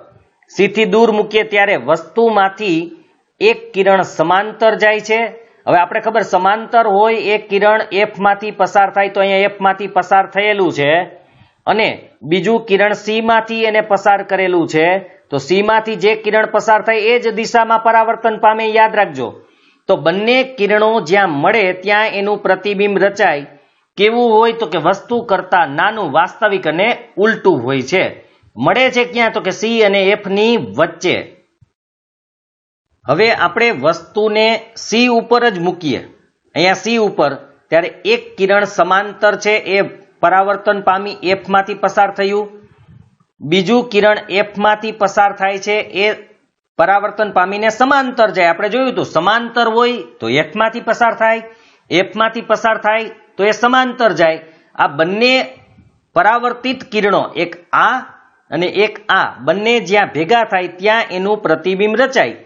C થી દૂર મૂકીએ ત્યારે વસ્તુમાંથી એક કિરણ સમાંતર જાય છે. હવે આપણે ખબર સમાંતર હોય એ કિરણ F માંથી પસાર થાય, તો અહીંયા F માંથી પસાર થયેલું છે અને બીજું કિરણ C માંથી એને પસાર કરેલું છે. તો C માંથી જે કિરણ પસાર થાય એ જ દિશામાં પરાવર્તન પામે, યાદ રાખજો. તો બંને કિરણો જ્યાં મળે ત્યાં એનું પ્રતિબિંબ રચાય. કેવું હોય? તો કે વસ્તુ કરતા નાનું, વાસ્તવિક અને ઉલટું હોય છે. મળે છે ક્યાં? તો કે C અને F ની વચ્ચે. હવે આપણે વસ્તુને C ઉપર જ મૂકીએ, અહીંયા C ઉપર, ત્યારે એક કિરણ સમાંતર છે એ પરાવર્તન પામી F માંથી પસાર થયું, બીજું કિરણ F માંથી પસાર થાય છે એ પરાવર્તન પામીને સમાંતર જાય. આપણે જોયું હતું સમાંતર હોય તો F માંથી પસાર થાય, F માંથી પસાર થાય તો એ સમાંતર જાય. આ બંને પરાવર્તિત કિરણો, એક આ અને એક આ, બંને જ્યાં ભેગા થાય ત્યાં એનું પ્રતિબિંબ રચાય.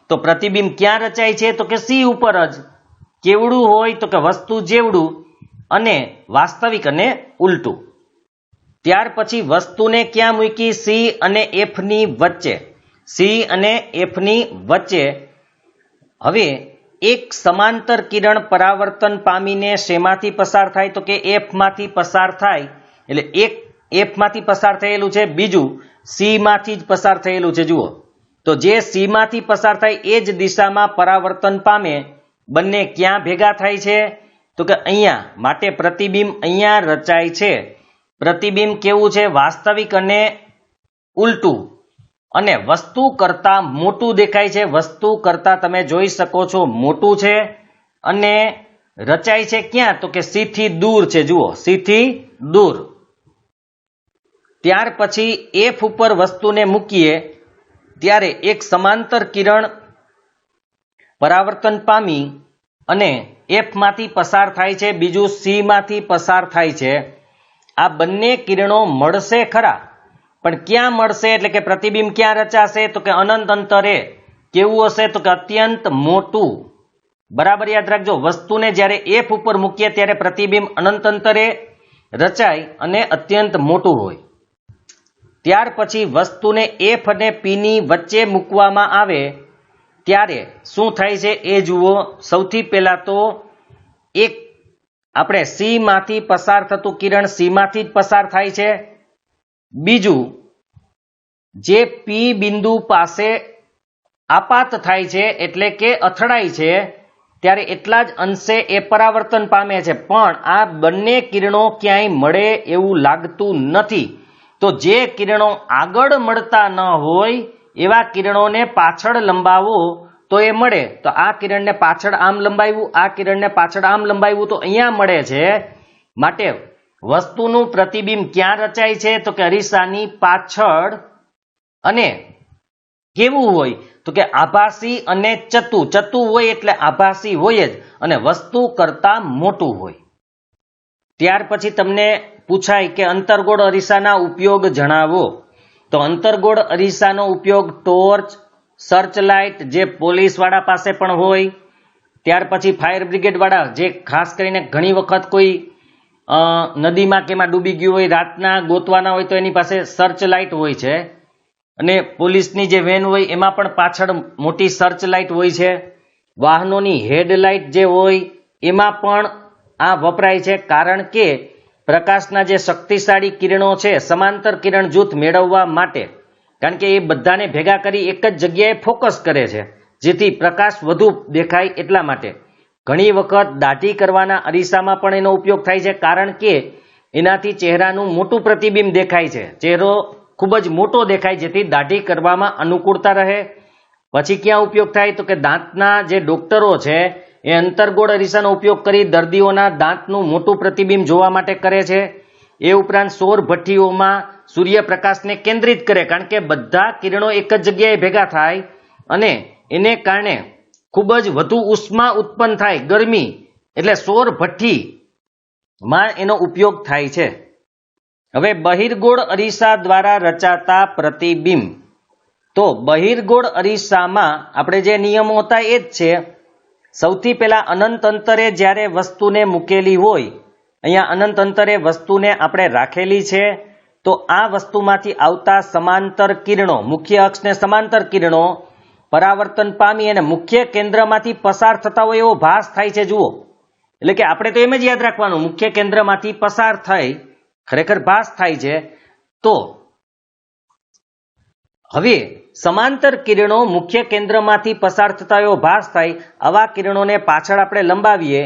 તો પ્રતિબિંબ ક્યાં રચાય છે? તો કે C ઉપર જ. કેવડું હોય? તો કે વસ્તુ જેવડું અને વાસ્તવિક અને ઉલટું. ત્યાર પછી વસ્તુને ક્યાં મૂકી? C અને F ની વચ્ચે. C અને F ની વચ્ચે. હવે એક સમાંતર કિરણ પરાવર્તન પામીને શેમાંથી પસાર થાય? તો કે F માંથી પસાર થાય. એટલે એક F માંથી પસાર થયેલું છે, બીજું C માંથી જ પસાર થયેલું છે. જુઓ, તો જે C માંથી પસાર થાય એ જ દિશામાં પરાવર્તન પામે. બંને ક્યાં ભેગા થાય છે? તો કે અહીંયા. માટે પ્રતિબિંબ અહીંયા રચાય છે. પ્રતિબિંબ કેવું છે? વાસ્તવિક અને ઉલટું, અને વસ્તુ કરતા મોટું દેખાય છે. વસ્તુ કરતા તમે જોઈ શકો છો મોટું છે અને રચાય છે ક્યાં? તો કે C થી દૂર છે. જુઓ, C થી દૂર. ત્યાર પછી F ઉપર વસ્તુને મૂકીએ ત્યારે એક સમાંતર કિરણ પરાવર્તન પામી અને F માંથી પસાર થાય છે, બીજું C માંથી પસાર થાય છે. આ બંને કિરણો મળશે ખરા, પણ ક્યાં મળશે એટલે કે પ્રતિબિંબ ક્યાં રચાશે તો કે અનંત અંતરે. કેવું હશે તો કે અત્યંત મોટું. બરાબર યાદ રાખજો, વસ્તુને જ્યારે F ઉપર મૂકીએ ત્યારે પ્રતિબિંબ અનંત અંતરે રચાય અને અત્યંત મોટું હોય. ત્યાર પછી વસ્તુને F અને P ની વચ્ચે મૂકવામાં આવે ત્યારે શું થાય છે એ જુઓ. સૌથી પહેલા તો એક આપણે C માંથી પસાર થતું કિરણ C માંથી જ પસાર થાય છે. બીજું જે P બિંદુ પાસે આપાત થાય છે એટલે કે અથડાય છે ત્યારે એટલા જ અંશે એ પરાવર્તન પામે છે, પણ આ બંને કિરણો ક્યાંય મળે એવું લાગતું નથી. તો જે કિરણો આગળ મળતા ન હોય એવા કિરણોને પાછળ લંબાવો તો એ મળે. તો આ કિરણને પાછળ આમ લંબાવ્યું, આ કિરણને પાછળ આમ લંબાવ્યું તો અહીંયા મળે છે. માટે વસ્તુનું પ્રતિબિંબ ક્યાં રચાય છે તો કે અરીસાની પાછળ. અને કેવું હોય તો કે આભાસી અને ચતુ હોય એટલે આભાસી હોય જ અને વસ્તુ કરતા મોટું હોય. ત્યાર પછી તમને પૂછાય કે અંતર્ગોળ અરીસાના ઉપયોગ જણાવો. તો અંતર્ગોળ અરીસાનો ઉપયોગ ટોર્ચ, સર્ચ લાઇટ જે પોલીસ વાળા પાસે પણ હોય, ત્યાર પછી ફાયર બ્રિગેડ વાળા જે ખાસ કરીને ઘણી વખત કોઈ નદીમાં કે એમાં ડૂબી ગયું હોય, રાતના ગોતવાના હોય તો એની પાસે સર્ચ લાઇટ હોય છે. અને પોલીસની જે વેન હોય એમાં પણ પાછળ મોટી સર્ચ લાઇટ હોય છે. વાહનોની હેડલાઇટ જે હોય એમાં પણ આ વપરાય છે, કારણ કે પ્રકાશના જે શક્તિશાળી કિરણો છે સમાંતર કિરણ જૂથ મેળવવા માટે, કારણ કે એ બધાને ભેગા કરી એક જ જગ્યાએ ફોકસ કરે છે જેથી પ્રકાશ વધુ દેખાય એટલા માટે. ઘણી વખત દાઢી કરવાના અરીસામાં પણ એનો ઉપયોગ થાય છે, કારણ કે એનાથી ચહેરાનું મોટું પ્રતિબિંબ દેખાય છે, ચહેરો ખૂબ જ મોટો દેખાય જેથી દાઢી કરવામાં અનુકૂળતા રહે. પછી ક્યાં ઉપયોગ થાય તો કે દાંતના જે ડોક્ટરો છે એ અંતર્ગોળ અરીસાનો ઉપયોગ કરી દર્દીઓના દાંતનું મોટું પ્રતિબિંબ જોવા માટે કરે છે. એ ઉપરાંત સૌર ભઠ્ઠીઓમાં સૂર્યપ્રકાશને કેન્દ્રિત કરે, કારણ કે બધા કિરણો એક જ જગ્યાએ ભેગા થાય અને એને કારણે ખૂબ જ વધુ ઉષ્મા ઉત્પન્ન થાય, ગરમી, એટલે સૌર ભઠ્ઠીમાં એનો ઉપયોગ થાય છે. હવે બહિર્ગોળ અરીસા દ્વારા રચાતા પ્રતિબિંબ. તો બહિર્ગોળ અરીસામાં આપણે જે નિયમો હતા એ જ છે. સૌથી પહેલા અનંત અંતરે જ્યારે વસ્તુને મૂકેલી હોય, અહીંયા અનંત અંતરે વસ્તુને આપણે રાખેલી છે, તો આ વસ્તુમાંથી આવતા સમાંતર કિરણો, મુખ્ય અક્ષને સમાંતર કિરણો પરાવર્તન પામી અને મુખ્ય કેન્દ્રમાંથી પસાર થતા હોય એવો ભાસ થાય છે. જુઓ, એટલે કે આપણે તો એમ જ યાદ રાખવાનું મુખ્ય કેન્દ્રમાંથી પસાર થઈ, ખરેખર ભાસ થાય છે. તો હવે સમાંતર કિરણો મુખ્ય કેન્દ્રમાંથી પસાર થતા એવો ભાસ થાય, આવા કિરણોને પાછળ આપણે લંબાવીએ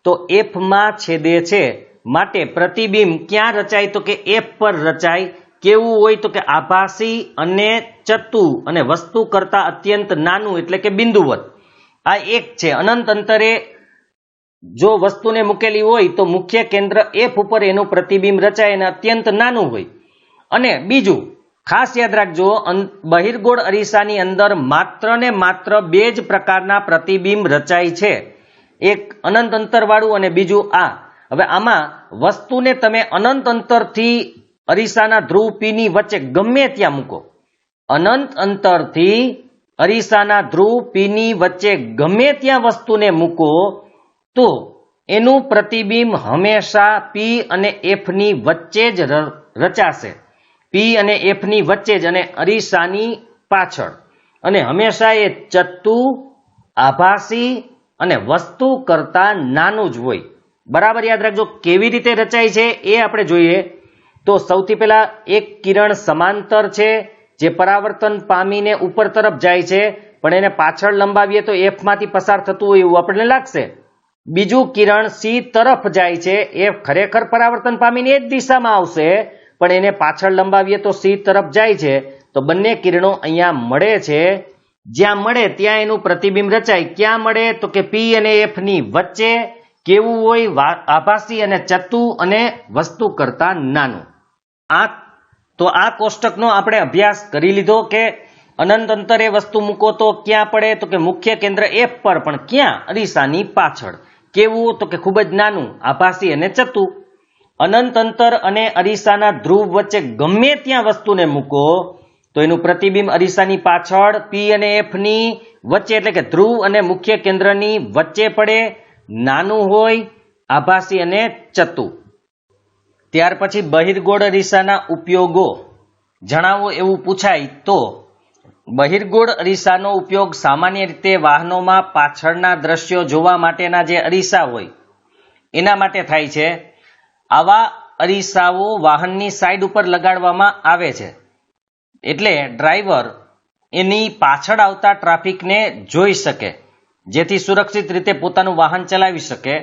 તો F માં છેદે છે. માટે પ્રતિબિંબ ક્યાં રચાય તો કે F પર રચાય. કેવું હોય તો કે આભાસી અને ચતુ અને વસ્તુ કરતા અત્યંત નાનું એટલે કે બિંદુવત. આ એક છે. અનંત અંતરે જો વસ્તુને મૂકેલી હોય તો મુખ્ય કેન્દ્ર F ઉપર એનું પ્રતિબિંબ રચાય અને અત્યંત નાનું હોય. અને બીજું ખાસ યાદ રાખજો, બહિર્ગોળ અરીસાની અંદર માત્ર ને માત્ર બે જ પ્રકારના પ્રતિબિંબ રચાય છે, એક અનંત અંતરવાળું અને બીજું આ. હવે આમાં વસ્તુને તમે અનંત અંતરથી અરીસાના ધ્રુવ P ની વચ્ચે ગમે ત્યાં મૂકો, અનંત અંતરથી અરીસાના ધ્રુવ P ની વચ્ચે ગમે ત્યાં વસ્તુને મૂકો તો એનું પ્રતિબિંબ હંમેશા P અને F ની વચ્ચે જ રચાશે. P અને F ની વચ્ચે જ અને અરીસાની પાછળ. અને હંમેશા એ ચત્તુ, આભાસી અને વસ્તુ કરતા નાનું જ હોય. બરાબર યાદ રાખજો. કેવી રીતે રચાય છે એ આપણે જોઈએ. તો સૌથી પહેલા એક કિરણ સમાંતર છે જે પરાવર્તન પામીને ઉપર તરફ જાય છે, પણ એને પાછળ લંબાવીએ તો F માંથી પસાર થતું હોય એવું આપણને લાગશે. બીજું કિરણ C તરફ જાય છે, એ ખરેખર પરાવર્તન પામીને એ જ દિશામાં આવશે, પણ એને પાછળ લંબાવીએ તો C તરફ જાય છે. તો બંને કિરણો અહીંયા મળે છે. જ્યાં મળે ત્યાં એનું પ્રતિબિંબ રચાય. ક્યાં મળે તો કે P અને F ની વચ્ચે. કેવું હોય? આભાસી અને ચત્તુ અને વસ્તુ કરતા નાનું. આ કોષ્ટકનો આપણે અભ્યાસ કરી લીધો કે અનંત અંતરે વસ્તુ મૂકો તો ક્યાં પડે? તો કે મુખ્ય કેન્દ્ર F પર, પણ ક્યાં? અરીસાની પાછળ. કેવું? તો કે ખૂબ જ નાનું, આભાસી અને ચત્તુ. અનંત અંતર અને અરીસાના ધ્રુવ વચ્ચે ગમે ત્યાં વસ્તુને મૂકો તો એનું પ્રતિબિંબ અરીસાની પાછળ P અને F ની વચ્ચે, એટલે કે ધ્રુવ અને મુખ્ય કેન્દ્રની વચ્ચે પડે, નાનું હોય, આભાસી અને ચત્તુ. ત્યાર પછી બહિર્ગોળ અરીસાના ઉપયોગો જણાવો એવું પૂછાય તો બહિર્ગોળ અરીસાનો ઉપયોગ સામાન્ય રીતે વાહનોમાં પાછળના દ્રશ્યો જોવા માટેના જે અરીસા હોય એના માટે થાય છે. આવા અરીસાઓ વાહનની સાઈડ ઉપર લગાડવામાં આવે છે, એટલે ડ્રાઈવર એની પાછળ આવતા ટ્રાફિકને જોઈ શકે, જેથી સુરક્ષિત રીતે પોતાનું વાહન ચલાવી શકે.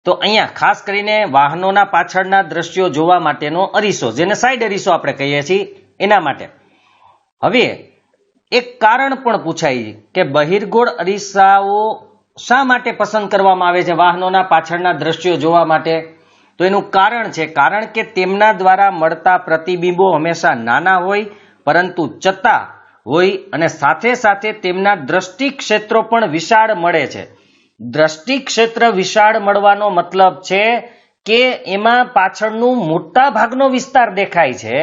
તો અહીંયા ખાસ કરીને વાહનોના પાછળના દ્રશ્યો જોવા માટેનો અરીસો, જેને સાઈડ અરીસો આપણે કહીએ છીએ, એના માટે. હવે એક કારણ પણ પૂછાય કે બહિર્ગોળ અરીસાઓ શા માટે પસંદ કરવામાં આવે છે વાહનોના પાછળના દ્રશ્યો જોવા માટે? તો એનું કારણ છે, કારણ કે તેમના દ્વારા મળતા પ્રતિબિંબો હંમેશા નાના હોય પરંતુ ચત્તા હોય, અને સાથે સાથે તેમના દ્રષ્ટિ ક્ષેત્રો પણ વિશાળ મળે છે. દ્રષ્ટિ ક્ષેત્ર વિશાળ મળવાનો મતલબ છે કે એમાં પાછળનું મોટા ભાગનો વિસ્તાર દેખાય છે,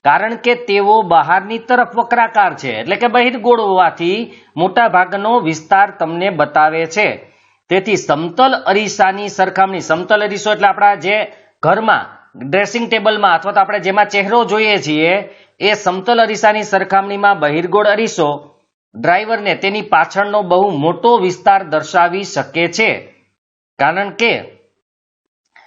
કારણ કે તેઓ બહારની તરફ વક્રાકાર છે, એટલે કે બહિર્ગોળ હોવાથી મોટા ભાગનો વિસ્તાર તમને બતાવે છે. તેથી સમતલ અરીસાની સરખામણી, સમતલ અરીસો એટલે આપણા જે ઘરમાં ડ્રેસિંગ ટેબલમાં અથવા તો આપણે જેમાં ચહેરો જોઈએ છીએ એ સમતલ અરીસાની સરખામણીમાં બહિર્ગોળ અરીસો ડ્રાઈવરને તેની પાછળનો બહુ મોટો વિસ્તાર દર્શાવી શકે છે. કારણ કે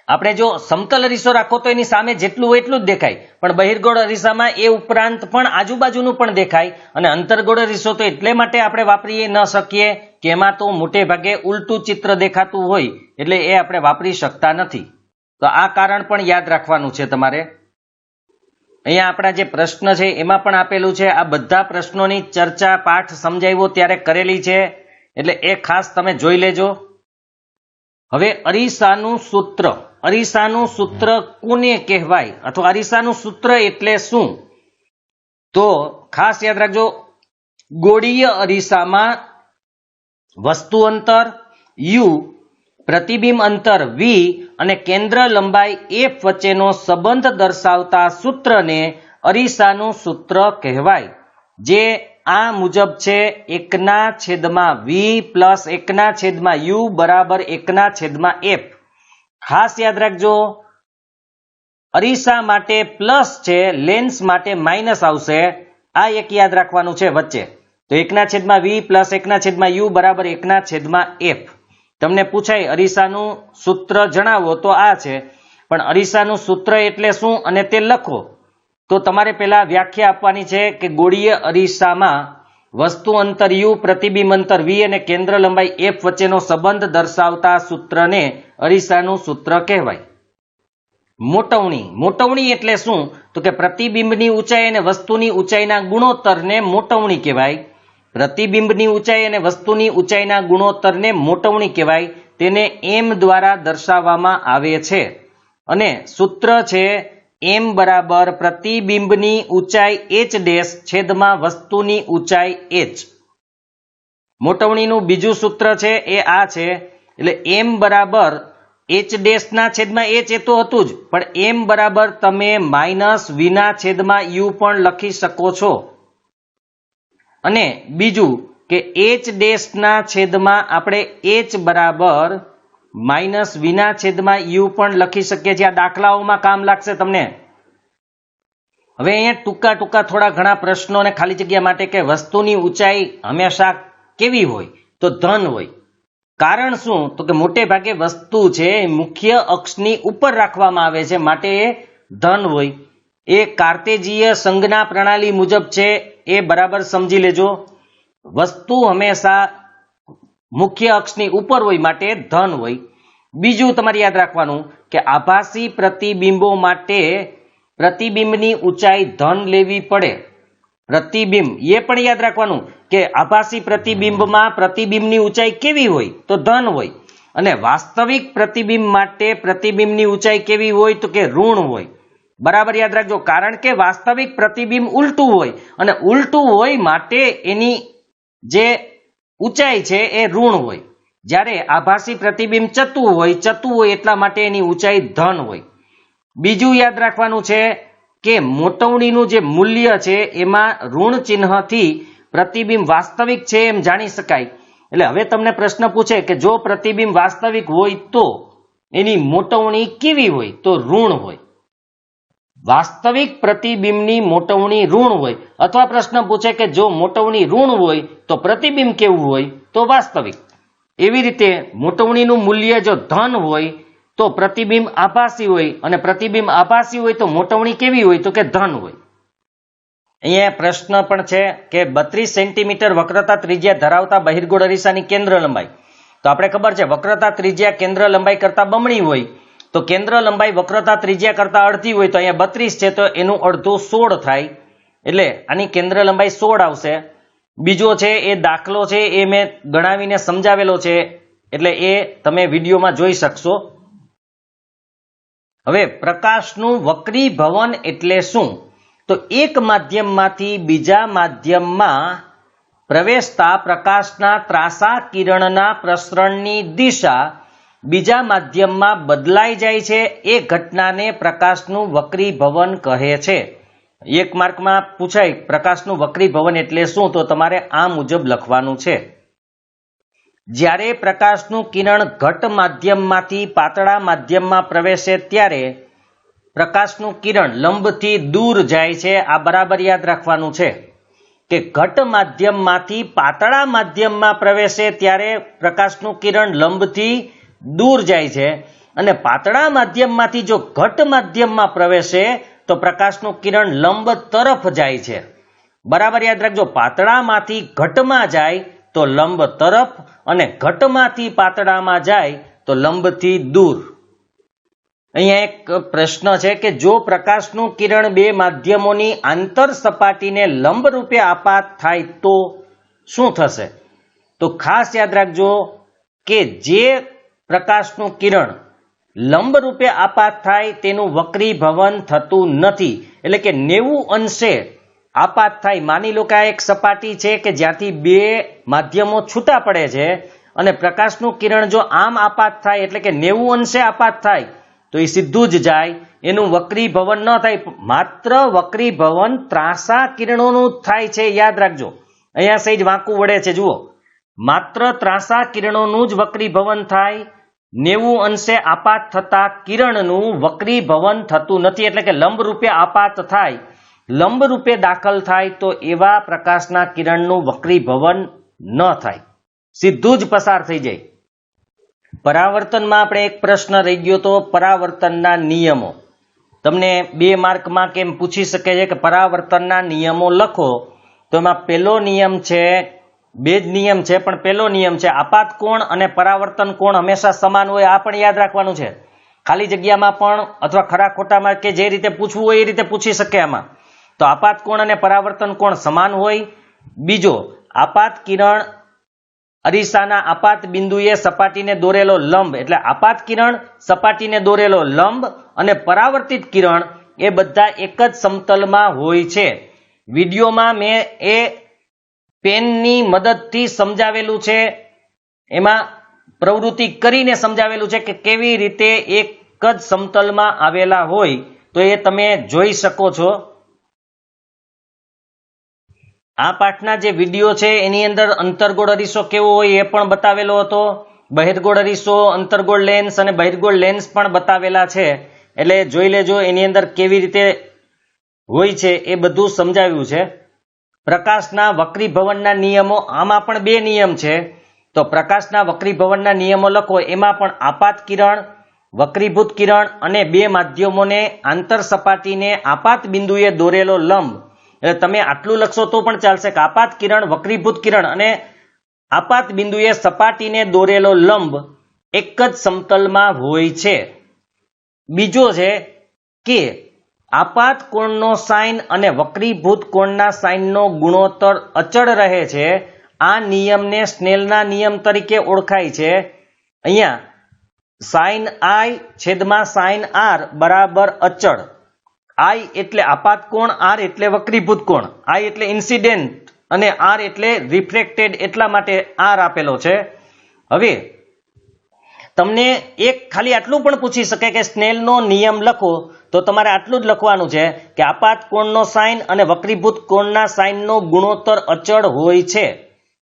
આપણે જો સમતલ અરીસો રાખો તો એની સામે જેટલું હોય એટલું જ દેખાય, પણ બહિર્ગોળ અરીસામાં એ ઉપરાંત પણ આજુબાજુનું પણ દેખાય. અને અંતર્ગોળ અરીસો તો એટલે માટે આપણે વાપરી ન શકીએ કે એમાં તો મોટે ભાગે ઉલટું ચિત્ર દેખાતું હોય, એટલે એ આપણે વાપરી શકતા નથી. તો આ કારણ પણ યાદ રાખવાનું છે તમારે. અહીંયા આપણા જે પ્રશ્ન છે એમાં પણ આપેલું છે. આ બધા પ્રશ્નોની ચર્ચા પાઠ સમજાવ્યો ત્યારે કરેલી છે, એટલે એ ખાસ તમે જોઈ લેજો. હવે અરીસાનું સૂત્ર, અરીસાનું સૂત્ર કોને કહેવાય અથવા અરીસાનું સૂત્ર એટલે શું? તો ખાસ યાદ રાખજો, ગોળીય અરીસામાં વસ્તુ અંતર u, પ્રતિબિંબ અંતર v અને કેન્દ્ર લંબાઈ f વચ્ચેનો સંબંધ દર્શાવતા સૂત્રને અરીસાનું સૂત્ર કહેવાય, જે આ મુજબ છે: 1/v + 1/u બરાબર 1/f. ખાસ યાદ રાખજો, અરીસા માટે પ્લસ છે, લેન્સ માટે માઇનસ આવશે. આ એક યાદ રાખવાનું છે વચ્ચે. તો 1/v + 1/u બરાબર 1/f. તમને પૂછાય અરીસાનું સૂત્ર જણાવો તો આ છે, પણ અરીસાનું સૂત્ર એટલે શું અને તે લખો તો તમારે પહેલા વ્યાખ્યા આપવાની છે કે ગોળીય અરીસામાં વસ્તુ અંતર u, પ્રતિબિંબ અંતર v અને કેન્દ્ર લંબાઈ f વચ્ચેનો સંબંધ દર્શાવતા સૂત્રને અરીસાનું સૂત્ર કહેવાય. મોટવણી, મોટવણી એટલે શું? તો કે પ્રતિબિંબની ઊંચાઈ અને વસ્તુની ઊંચાઈના ગુણોત્તરને મોટવણી કહેવાય. પ્રતિબિંબની ઊંચાઈ અને વસ્તુની ઊંચાઈના ગુણોત્તરને મોટવણી કહેવાય. તેને m દ્વારા દર્શાવવામાં આવે છે, અને સૂત્ર છે m બરાબર પ્રતિબિંબની ઊંચાઈ h' છેદમાં વસ્તુની ઊંચાઈ h. મોટવણીનું બીજું સૂત્ર છે એ આ છે, એટલે m બરાબર h' ના છેદમાં h એ તો હતું જ, પણ m બરાબર તમે -v ના છેદમાં u પણ લખી શકો છો. અને બીજું કે h' ના છેદમાં આપણે h બરાબર -v ના છેદમાં u પણ લખી શકીએ છીએ. આ દાખલાઓમાં કામ લાગશે તમને. હવે અહીંયા ટૂંકા થોડા ઘણા પ્રશ્નો અને ખાલી જગ્યા માટે કે વસ્તુની ઊંચાઈ હંમેશા કેવી હોય? તો ધન હોય. કારણ શું? તો કે મોટે ભાગે વસ્તુ છે મુખ્ય અક્ષની ઉપર રાખવામાં આવે છે, માટે એ ધન હોય. એ કાર્તેજીય સંજ્ઞા પ્રણાલી મુજબ છે, એ બરાબર સમજી લેજો. વસ્તુ હંમેશા મુખ્ય અક્ષની ઉપર હોય માટે ધન હોય. બીજું તમારે યાદ રાખવાનું કે આભાસી પ્રતિબિંબો માટે પ્રતિબિંબની ઊંચાઈ ધન લેવી પડે. પ્રતિબિંબ એ પણ યાદ રાખવાનું કે આભાસી પ્રતિબિંબમાં પ્રતિબિંબની ઊંચાઈ કેવી હોય? તો ધન હોય. અને વાસ્તવિક પ્રતિબિંબ માટે પ્રતિબિંબની ઊંચાઈ કેવી હોય? તો કે ઋણ હોય. બરાબર યાદ રાખજો, કારણ કે વાસ્તવિક પ્રતિબિંબ ઉલટું હોય અને ઉલટું હોય માટે એની જે ઊંચાઈ છે એ ઋણ હોય, જ્યારે આભાસી પ્રતિબિંબ ચતું હોય એટલા માટે એની ઊંચાઈ ધન હોય. બીજું યાદ રાખવાનું છે કે મોટવણીનું જે મૂલ્ય છે એમાં ઋણ ચિહ્નથી પ્રતિબિંબ વાસ્તવિક છે એમ જાણી શકાય. એટલે હવે તમને પ્રશ્ન પૂછે કે જો પ્રતિબિંબ વાસ્તવિક હોય તો એની મોટવણી કેવી હોય, તો ઋણ હોય. વાસ્તવિક પ્રતિબિંબની મોટવણી ઋણ હોય, અથવા પ્રશ્ન પૂછે કે જો મોટવણી ઋણ હોય તો પ્રતિબિંબ કેવું હોય, તો વાસ્તવિક. એવી રીતે મોટવણીનું મૂલ્ય જો ધન હોય તો પ્રતિબિંબ આભાસી હોય, અને પ્રતિબિંબ આભાસી હોય તો મોટવણી કેવી હોય, તો કે ધન હોય. અહીંયા પ્રશ્ન પણ છે કે 32 સેન્ટીમીટર વક્રતા ત્રિજ્યા ધરાવતા બહિર્ગોળ અરીસાની કેન્દ્ર લંબાઈ. તો આપણે ખબર છે વક્રતા ત્રિજ્યા કેન્દ્ર લંબાઈ કરતા બમણી હોય, તો કેન્દ્ર લંબાઈ વક્રતા ત્રિજ્યા કરતા અડધી હોય, તો અહીંયા 32 છે તો એનું અડધું 16 થાય, એટલે આની કેન્દ્ર લંબાઈ 16 આવશે. બીજો છે એ દાખલો છે એ મેં ગણાવીને સમજાવેલો છે, એટલે એ તમે વિડીયોમાં જોઈ શકશો. હવે પ્રકાશનું વક્રીભવન એટલે શું? તો એક માધ્યમમાંથી બીજા માધ્યમમાં પ્રવેશતા પ્રકાશના ત્રાસા કિરણના પ્રસરણની દિશા બીજા માધ્યમમાં બદલાઈ જાય છે, એ ઘટનાને પ્રકાશનું વક્રીભવન કહે છે. એક માર્કમાં પૂછાય પ્રકાશનું વક્રીભવન એટલે શું, તો તમારે આ મુજબ લખવાનું છે. જ્યારે પ્રકાશનું કિરણ ઘટ માધ્યમમાંથી પાતળા માધ્યમમાં પ્રવેશે ત્યારે પ્રકાશનું કિરણ લંબથી દૂર જાય છે. આ બરાબર યાદ રાખવાનું છે કે ઘટ માધ્યમમાંથી પાતળા માધ્યમમાં પ્રવેશે ત્યારે પ્રકાશનું કિરણ લંબથી દૂર જાય છે, અને પાતળા માધ્યમમાંથી જો ઘટ માધ્યમમાં પ્રવેશે તો પ્રકાશનું કિરણ લંબ તરફ જાય છે. બરાબર યાદ રાખજો, પાતળામાંથી ઘટમાં જાય તો લંબ તરફ, અને ઘટમાંથી પાતળામાં જાય તો લંબથી દૂર. અહીંયા એક પ્રશ્ન છે કે જો પ્રકાશનું કિરણ બે માધ્યમોની આંતર સપાટીને લંબ રૂપે આપાત થાય તો શું થશે? તો ખાસ યાદ રાખજો કે જે પ્રકાશનું કિરણ લંબ રૂપે આપાત થાય તેનું વક્રીભવન થતું નથી, એટલે કે 90 અંશે આપાત થાય. માની લો કે આ એક સપાટી છે કે જ્યાંથી બે માધ્યમો છૂટા પડે છે, અને પ્રકાશનું કિરણ જો આમ આપાત થાય એટલે કે 90 અંશે આપાત થાય તો એ સીધું જ જાય, એનું વક્રીભવન ન થાય. માત્ર વક્રીભવન ત્રાંસા કિરણોનું જ થાય છે, યાદ રાખજો. અહીંયા સહેજ વાંકું વળે છે, જુઓ, માત્ર ત્રાંસા કિરણોનું જ વક્રીભવન થાય, 90 અંશે આપાત થતા કિરણનું વક્રીભવન થતું નથી. એટલે કે લંબ રૂપે આપાત થાય, લંબ રૂપે દાખલ થાય તો એવા પ્રકાશના કિરણનું વક્રીભવન ન થાય, સીધું જ પસાર થઈ જાય. પરાવર્તનમાં આપણે એક પ્રશ્ન રહી ગયો તો પરાવર્તનના નિયમો. તમને 2 માર્કમાં કેમ પૂછી શકે છે કે પરાવર્તનના નિયમો લખો, તો એમાં પહેલો નિયમ છે, 2 જ નિયમ છે, પણ પહેલો નિયમ છે આપાત કોણ અને પરાવર્તન કોણ હંમેશા સમાન હોય. આ પણ યાદ રાખવાનું છે. ખાલી જગ્યામાં પણ અથવા ખરા ખોટામાં કે જે રીતે પૂછવું હોય એ રીતે પૂછી શકે આમાં. તો આપાત કોણ અને પરાવર્તન કોણ સમાન હોય. બીજો, આપાત કિરણ અરીસાના આપાત બિંદુએ સપાટીને દોરેલો લંબ, એટલે આપાત કિરણ સપાટીને દોરેલો લંબ અને પરાવર્તિત કિરણ એ બધા એક જ સમતલમાં હોય છે. વિડીયોમાં મેં એ પેનની મદદથી સમજાવેલું છે, એમાં પ્રવૃત્તિ કરીને સમજાવેલું છે કે કેવી રીતે એક જ સમતલમાં આવેલા હોય, તો એ તમે જોઈ શકો છો. આ પાઠના જે વિડીયો છે એની અંદર અંતર્ગોળ અરીસો કેવો હોય એ પણ બતાવેલો હતો, બહિર્ગોળ અરીસો, અંતર્ગોળ લેન્સ અને બહિર્ગોળ લેન્સ પણ બતાવેલા છે, એટલે જોઈ લેજો એની અંદર કેવી રીતે હોય છે એ બધું સમજાવ્યું છે. પ્રકાશના વક્રીભવનના નિયમો, આમાં પણ 2 નિયમ છે, તો પ્રકાશના વક્રીભવનના નિયમો લખો. એમાં પણ આપાત કિરણ, વક્રીભૂત કિરણ અને 2 માધ્યમોને આંતર સપાટીને આપાત બિંદુએ દોરેલો લંબ. એટલે તમે આટલું લખશો તો પણ ચાલશે કે આપાત કિરણ, વક્રીભૂત કિરણ અને આપાત બિંદુએ સપાટીને દોરેલો લંબ એક જ સમતલમાં હોય છે. બીજો છે કે આપાત કોણનો સાઇન અને વક્રીભૂત કોણના સાઇનનો ગુણોત્તર અચળ રહે છે. આ નિયમને સ્નેલના નિયમ તરીકે ઓળખાય છે. અહીંયા sin I/sin R બરાબર અચળ. આઈ એટલે આપાત કોણ, આર એટલે વક્રીભૂત કોણ, આઈ એટલે ઇન્સિડેન્ટ અને આર એટલે રિફ્રેક્ટેડ, એટલા માટે આર આપેલો છે. હવે તમને એક ખાલી આટલું પણ પૂછી શકે કે સ્નેલનો નિયમ લખો, તો તમારે આટલું જ લખવાનું છે કે આપાત કોણનો સાઇન અને વક્રીભૂત કોણના સાઇનનો ગુણોત્તર અચળ હોય છે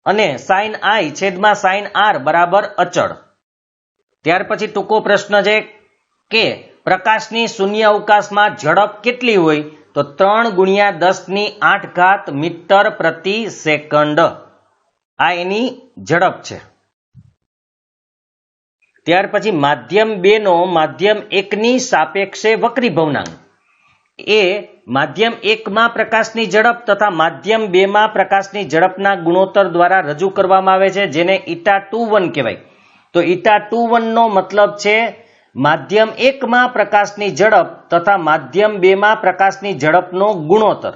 અને સાઇન આઈ છેદમાં સાઇન આર બરાબર અચળ. ત્યાર પછી ટૂંકો પ્રશ્ન છે કે પ્રકાશની શૂન્ય અવકાશમાં ઝડપ કેટલી હોય, તો 3 × 10⁸ મીટર પ્રતિ સેકન્ડ આ એની ઝડપ છે. ત્યાર પછી માધ્યમ 2 નો માધ્યમ 1 ની સાપેક્ષે વક્રીભવનાંક એ માધ્યમ 1 માં પ્રકાશની ઝડપ તથા માધ્યમ 2 માં પ્રકાશની ઝડપના ગુણોત્તર દ્વારા રજૂ કરવામાં આવે છે, જેને η21 કહેવાય. તો η21 નો મતલબ છે માધ્યમ 1 માં પ્રકાશની ઝડપ તથા માધ્યમ 2 માં પ્રકાશની ઝડપનો ગુણોત્તર.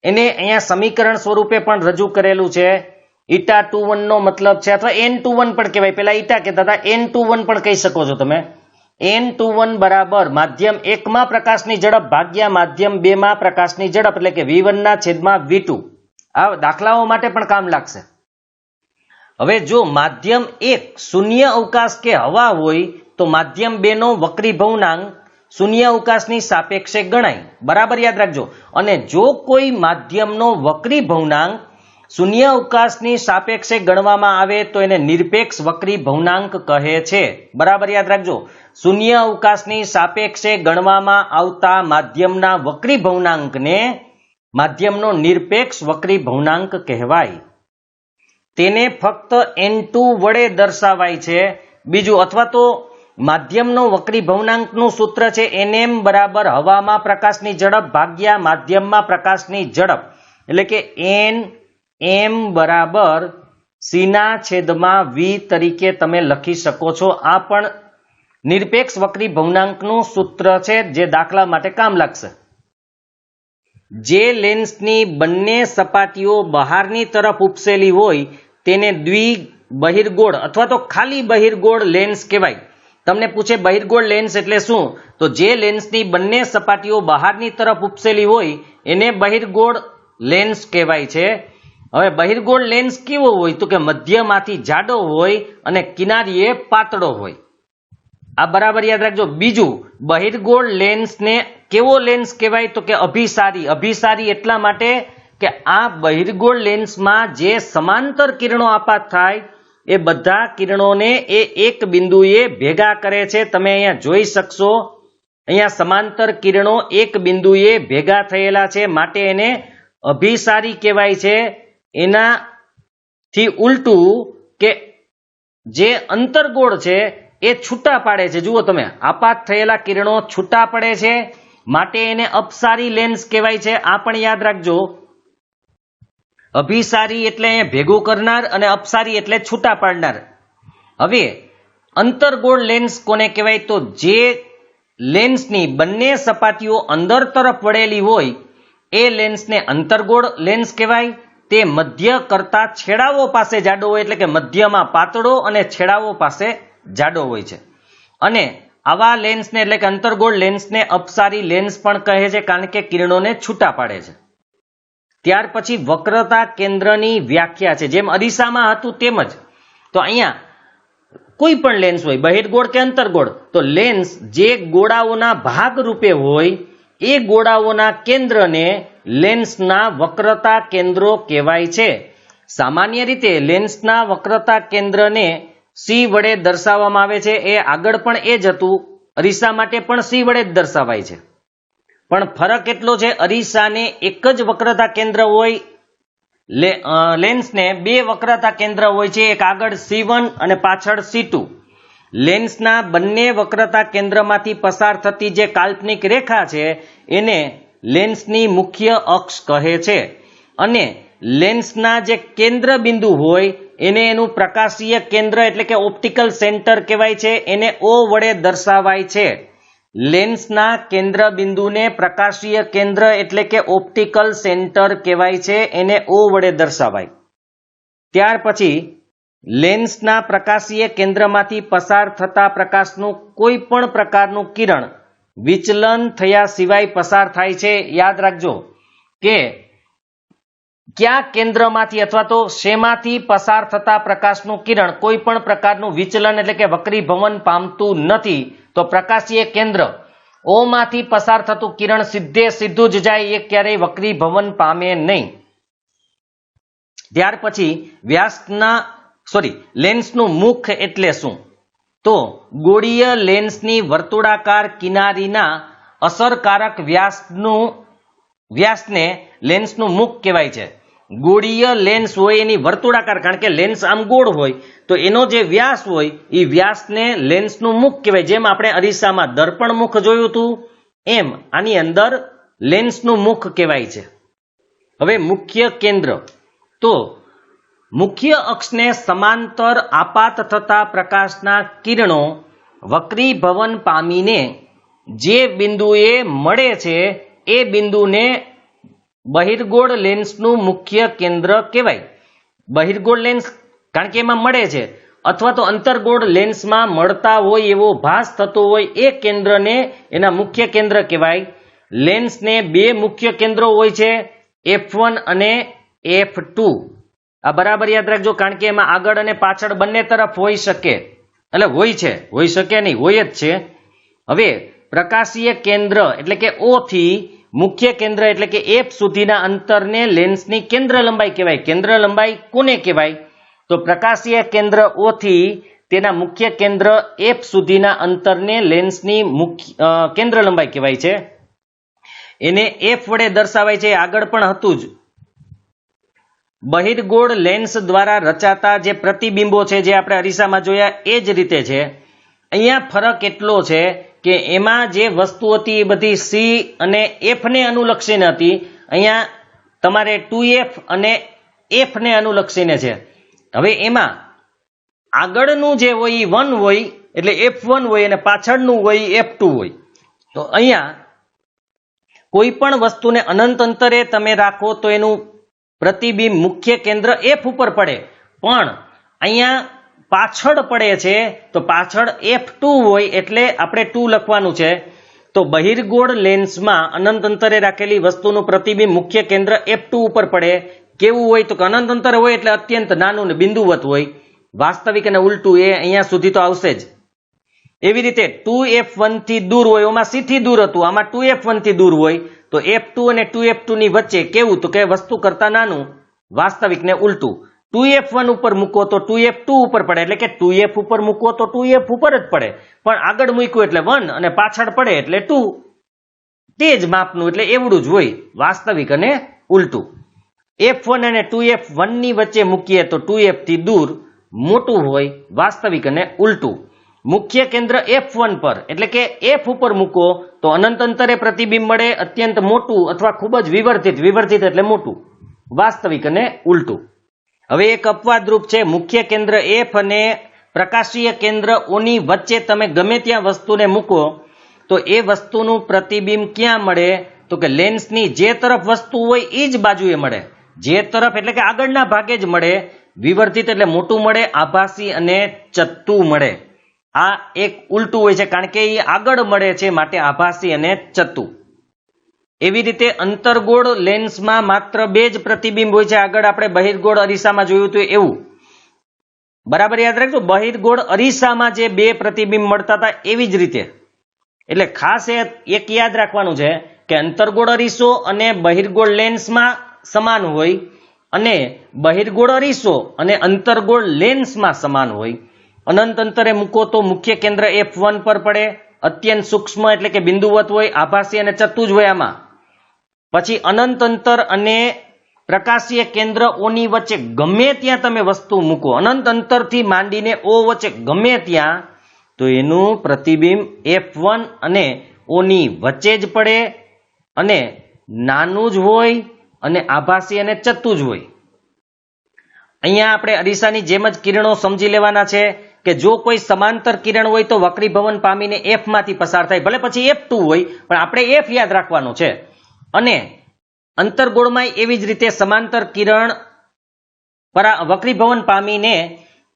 એને અહીંયા સમીકરણ સ્વરૂપે પણ રજૂ કરેલું છે. η21 નો મતલબ છે, અથવા n21 પણ કહેવાય, પેલા ઈટા કહેતા હતા, n21 પણ કહી શકો છો તમે. n21 બરાબર માધ્યમ 1 માં પ્રકાશની ઝડપ ભાગ્યા માધ્યમ 2 માં પ્રકાશની ઝડપ, એટલે કે v1/v2. આ દાખલાઓ માટે પણ કામ લાગશે. હવે જો માધ્યમ 1 શૂન્ય અવકાશ કે હવા હોય તો માધ્યમ 2 નો વક્રીભવનાંક શૂન્ય અવકાશની સાપેક્ષે ગણાય, બરાબર યાદ રાખજો. અને જો કોઈ માધ્યમનો વક્રીભવનાંક શૂન્ય અવકાશની સાપેક્ષે ગણવામાં આવે તો એને નિરપેક્ષ વક્રીભવનાંક કહે છે, બરાબર યાદ રાખજો. શૂન્ય અવકાશની સાપેક્ષે ગણવામાં આવતા માધ્યમના વક્રીભવનાંકને માધ્યમનો નિરપેક્ષ વક્રીભવનાંક કહેવાય. તેને ફક્ત n2 વડે દર્શાવાય છે. બીજું, અથવા તો માધ્યમનો વક્રીભવનાંકનું સૂત્ર છે nm બરાબર હવામાં પ્રકાશની ઝડપ ભાગ્યા માધ્યમમાં પ્રકાશની ઝડપ, એટલે કે nm બરાબર c/v તરીકે તમે લખી શકો છો. આ પણ નિરપેક્ષ વક્રીભવનાંકનું સૂત્ર છે, જે દાખલા માટે કામ લાગશે. જે લેન્સની બંને સપાટીઓ બહારની તરફ ઉપસેલી હોય તેને દ્વિબહિર્ગોળ અથવા તો ખાલી બહિર્ગોળ લેન્સ કહેવાય. તમને પૂછે બહિર્ગોળ લેન્સ એટલે શું, તો જે લેન્સની બંને સપાટીઓ બહારની તરફ ઉપસેલી હોય એને બહિર્ગોળ લેન્સ કહેવાય છે. હવે બહિર્ગોળ લેન્સ કેવો હોય, તો કે મધ્યમાંથી જાડો હોય અને કિનારીએ પાતળો હોય. આ બરાબર યાદ રાખજો. બીજું, બહિર્ગોળ લેન્સને કેવો લેન્સ કહેવાય, તો કે અભિસારી. અભિસારી એટલા માટે કે આ બહિર્ગોળ લેન્સમાં જે સમાંતર કિરણો આપાત થાય એ બધા કિરણોને એ એક બિંદુએ ભેગા કરે છે. તમે અહીંયા જોઈ શકશો, અહીંયા સમાંતર કિરણો એક બિંદુએ ભેગા થયેલા છે, માટે એને અભિસારી કહેવાય છે. એનાથી ઉલટું કે જે અંતર્ગોળ છે એ છૂટા પાડે છે. જુઓ તમે, આપાત થયેલા કિરણો છૂટા પડે છે, માટે એને અપસારી લેન્સ કહેવાય છે. આ પણ યાદ રાખજો. અભિસારી એટલે ભેગું કરનાર અને અપસારી એટલે છૂટા પાડનાર. હવે અંતર્ગોળ લેન્સ કોને કહેવાય, તો જે લેન્સની બંને સપાટીઓ અંદર તરફ વળેલી હોય એ લેન્સને અંતર્ગોળ લેન્સ કહેવાય. તે મધ્ય કરતા છેડાઓ પાસે જાડો હોય, એટલે કે મધ્યમાં પાતળો અને છેડાઓ પાસે જાડો હોય છે. અને આવા લેન્સને એટલે કે અંતર્ગોળ લેન્સને અપસારી લેન્સ પણ કહે છે, કારણ કે કિરણોને છૂટા પાડે છે. ત્યાર પછી વક્રતા કેન્દ્રની વ્યાખ્યા છે. જેમ અરીસામાં હતું તેમ જ તો અહીંયા કોઈ પણ લેન્સ હોય, બહિર્ગોળ કે અંતર્ગોળ, તો લેન્સ જે ગોળાઓના ભાગ રૂપે હોય એ ગોળાઓના કેન્દ્રને લેન્સના વક્રતા કેન્દ્રો કહેવાય છે. સામાન્ય રીતે લેન્સના વક્રતા કેન્દ્રને C વડે દર્શાવવામાં આવે છે. એ આગળ પણ એ જ હતું, અરીસા માટે પણ C વડે જ દર્શાવાય છે. પણ ફરક એટલો છે, અરીસાને એક જ વક્રતા કેન્દ્ર હોય, લેન્સને બે વક્રતા કેન્દ્ર હોય છે, એક આગળ C1 અને પાછળ C2. લેન્સના બંને વક્રતા કેન્દ્રમાંથી પસાર થતી જે કાલ્પનિક રેખા છે એને લેન્સની મુખ્ય અક્ષ કહે છે. અને લેન્સના જે કેન્દ્ર બિંદુ હોય એને એનું પ્રકાશીય કેન્દ્ર એટલે કે ઓપ્ટિકલ સેન્ટર કહેવાય છે. એને O વડે દર્શાવાય છે. લેન્સના કેન્દ્ર બિંદુને પ્રકાશીય કેન્દ્ર એટલે કે ઓપ્ટિકલ સેન્ટર કહેવાય છે. એને O વડે દર્શાવાય. ત્યાર પછી લેન્સના પ્રકાશીય કેન્દ્રમાંથી પસાર થતા પ્રકાશનું કોઈ પણ પ્રકારનું કિરણ વિચલન થયા સિવાય પસાર થાય છે. યાદ રાખજો કે કયા કેન્દ્રમાંથી અથવા તો શેમાંથી પસાર થતા પ્રકાશનું કિરણ કોઈ પણ પ્રકારનું વિચલન એટલે કે વક્રીભવન પામતું નથી. તો પ્રકાશીય કેન્દ્ર O માંથી પસાર થતું કિરણ સીધું જ જાય, એ ક્યારેય વક્રીભવન પામે નહીં. ત્યાર પછી લેન્સનું મુખ એટલે શું? તો ગોળીય લેન્સની વર્તુળાકાર કિનારીના અસરકારક વ્યાસને લેન્સનું મુખ કહેવાય છે. ગોળીય લેન્સ હોય એની વર્તુળાકાર, કારણ કે લેન્સ આમ ગોળ હોય તો એનો જે વ્યાસ હોય એ વ્યાસને લેન્સનું મુખ કહેવાય. જેમ આપણે અરીસામાં દર્પણ મુખ જોયું હતું એમ આની અંદર લેન્સનું મુખ કહેવાય છે. હવે મુખ્ય કેન્દ્ર, તો મુખ્ય અક્ષને સમાંતર આપાત થતા પ્રકાશના કિરણો વક્રીભવન પામીને જે બિંદુએ મળે છે એ બિંદુને બહિર્ગોળ લેન્સનું મુખ્ય કેન્દ્ર કહેવાય. બહિર્ગોળ લેન્સ કારણ કે એમાં મળે છે, અથવા તો અંતર્ગોળ લેન્સમાં મળતા હોય એવો ભાસ થતો હોય એ કેન્દ્રને એના મુખ્ય કેન્દ્ર કહેવાય. લેન્સને બે મુખ્ય કેન્દ્રો હોય છે, F1 અને F2. આ બરાબર યાદ રાખજો, કારણ કે એમાં આગળ અને પાછળ બંને તરફ હોઈ શકે, એટલે હોય છે, હોઈ શકે નહીં, હોય જ છે. હવે પ્રકાશીય કેન્દ્ર એટલે કે O થી મુખ્ય કેન્દ્ર એટલે કે F સુધીના અંતરને લેન્સની કેન્દ્ર લંબાઈ કહેવાય. કેન્દ્ર લંબાઈ કોને કહેવાય? તો પ્રકાશીય કેન્દ્ર O થી તેના મુખ્ય કેન્દ્ર F સુધીના અંતરને લેન્સની કેન્દ્ર લંબાઈ કહેવાય છે. એને F વડે દર્શાવાય છે. આગળ પણ હતું જ. બહિર્ગોળ લેન્સ દ્વારા રચાતા જે પ્રતિબિંબો છે જે આપણે અરીસામાં જોયા એ જ રીતે છે. અહીંયા ફરક એટલો છે કે એમાં જે વસ્તુ હતી એ બધી C અને F ને અનુલક્ષીને હતી. અહીંયા તમારે 2F અને F ને અનુલક્ષીને છે. હવે એમાં આગળનું જે હોય એ 1 હોય એટલે F1 હોય અને પાછળનું હોય F2 હોય. તો અહીંયા કોઈ પણ વસ્તુને અનંત અંતરે તમે રાખો તો એનું પ્રતિબિંબ મુખ્ય કેન્દ્ર F ઉપર પડે, પણ અહીંયા પાછળ પડે છે તો પાછળ F2 હોય એટલે આપણે 2 લખવાનું છે. તો બહિર્ગોળ લેન્સમાં અનંત અંતરે રાખેલી વસ્તુનું પ્રતિબિંબ મુખ્ય કેન્દ્ર F2 ઉપર પડે. કેવું હોય તો અનંત અંતરે હોય એટલે અત્યંત નાનું ને બિંદુવત હોય. વાસ્તવિક અને ઉલટું એ અહીંયા સુધી તો આવશે જ. એવી રીતે 2F1 થી દૂર હોય, આમાં C થી દૂર હતું, આમાં 2F1 થી દૂર હોય. તો F2 અને 2F2 ની વચ્ચે કેવું તો કે વસ્તુ કરતા નાનું, વાસ્તવિક ને ઉલટું. 2F1 ઉપર મૂકો તો 2F2 ઉપર પડે, એટલે કે 2F ઉપર મૂકો તો 2F ઉપર જ પડે, પણ આગળ મૂક્યું એટલે 1 અને પાછળ પડે એટલે 2. તે જ માપનું, એટલે એવડું જ હોય, વાસ્તવિક અને ઉલટું. F1 અને 2F1 ની વચ્ચે મૂકીએ તો 2F થી દૂર મોટું હોય, વાસ્તવિક અને ઉલટું. મુખ્ય કેન્દ્ર F1 પર એટલે કે F ઉપર મૂકો તો અનંત અંતરે પ્રતિબિંબ મળે, અત્યંત મોટું અથવા ખૂબ જ વિવર્તિત એટલે મોટું, વાસ્તવિક અને ઉલટું. હવે એક અપવાદરૂપ છે. મુખ્ય કેન્દ્ર F અને પ્રકાશીય કેન્દ્ર O ની વચ્ચે તમે ગમે ત્યાં વસ્તુને મૂકો તો એ વસ્તુનું પ્રતિબિંબ ક્યાં મળે? તો કે લેન્સની જે તરફ વસ્તુ હોય એ જ બાજુએ મળે. જે તરફ એટલે કે આગળના ભાગે જ મળે. વિવર્તિત એટલે મોટું મળે, આભાસી અને ચત્તું મળે. આ એક ઉલટું હોય છે, કારણ કે એ આગળ મળે છે માટે આભાસી અને ચત્તું. એવી રીતે અંતર્ગોળ લેન્સમાં માત્ર 2 જ પ્રતિબિંબ હોય છે. આગળ આપણે બહિર્ગોળ અરીસામાં જોયું હતું એવું. બરાબર યાદ રાખજો, બહિર્ગોળ અરીસામાં જે 2 પ્રતિબિંબ મળતા હતા એવી જ રીતે. એટલે ખાસ એક યાદ રાખવાનું છે કે અંતર્ગોળ અરીસો અને બહિર્ગોળ લેન્સમાં સમાન હોય અને બહિર્ગોળ અરીસો અને અંતર્ગોળ લેન્સમાં સમાન હોય. અનંત અંતરે મૂકો તો મુખ્ય કેન્દ્ર F1 પર પડે, અત્યંત સૂક્ષ્મ એટલે કે બિંદુવત હોય, આભાસી અને ચત્તું જ હોય આમાં. પછી અનંત અંતર અને પ્રકાશીય કેન્દ્ર O ની વચ્ચે ગમે ત્યાં તમે વસ્તુ મૂકો, અનંત અંતરથી માંડીને O વચ્ચે ગમે ત્યાં, તો એનું પ્રતિબિંબ F1 અને O ની વચ્ચે જ પડે અને નાનું જ હોય અને આભાસી અને ચત્તું જ હોય. અહીંયા આપણે અરીસાની જેમ જ કિરણો સમજી લેવાના છે કે જો કોઈ સમાંતર કિરણ હોય તો વક્રીભવન પામીને F માંથી પસાર થાય, ભલે પછી F2 હોય પણ આપણે F યાદ રાખવાનું છે. અને અંતર્ગોળમાં એવી જ રીતે સમાંતર કિરણ વક્રીભવન પામીને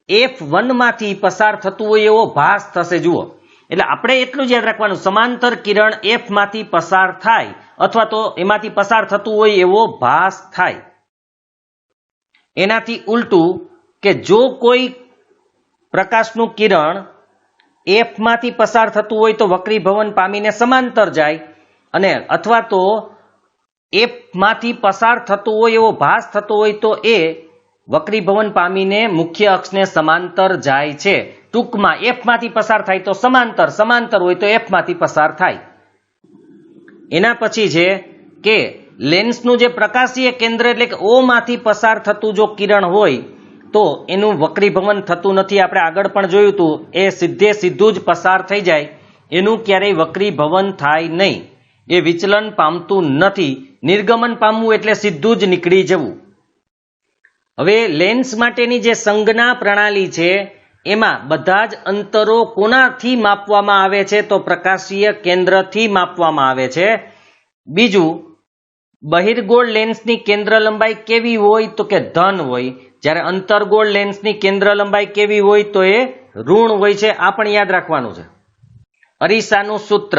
F1 માંથી પસાર થતું હોય એવો ભાસ થશે. જુઓ, એટલે આપણે એટલું જ યાદ રાખવાનું, સમાંતર કિરણ એફ માંથી પસાર થાય અથવા તો એમાંથી પસાર થતું હોય એવો ભાસ થાય. એનાથી ઉલટું કે જો કોઈ પ્રકાશનું કિરણ એફ માંથી પસાર થતું હોય તો વક્રીભવન પામીને સમાંતર જાય, અને અથવા તો એફ માંથી પસાર થતું હોય એવો ભાસ થતો હોય તો એ વક્રીભવન પામીને મુખ્ય અક્ષને સમાંતર જાય છે. ટૂંકમાં એફ માંથી પસાર થાય તો સમાંતર, સમાંતર હોય તો એફ માંથી પસાર થાય. એના પછી છે કે લેન્સનું જે પ્રકાશીય કેન્દ્ર એટલે કે O માંથી પસાર થતું જો કિરણ હોય તો એનું વક્રીભવન થતું નથી. આપણે આગળ પણ જોયું હતું, એ સીધે સીધું જ પસાર થઈ જાય, એનું ક્યારેય વક્રીભવન થાય નહીં, એ વિચલન પામતું નથી. નિર્ગમન પામવું એટલે સીધું જ નીકળી જવું. હવે લેન્સ માટેની જે સંજ્ઞા પ્રણાલી છે એમાં બધા જ અંતરો કોનાથી માપવામાં આવે છે? તો પ્રકાશીય કેન્દ્રથી માપવામાં આવે છે. બીજું, બહિર્ગોળ લેન્સની કેન્દ્ર લંબાઈ કેવી હોય? તો કે ધન હોય. જ્યારે અંતર્ગોળ લેન્સની કેન્દ્ર લંબાઈ કેવી હોય? તો એ ઋણ હોય છે. આ પણ યાદ રાખવાનું છે. અરીસાનું સૂત્ર,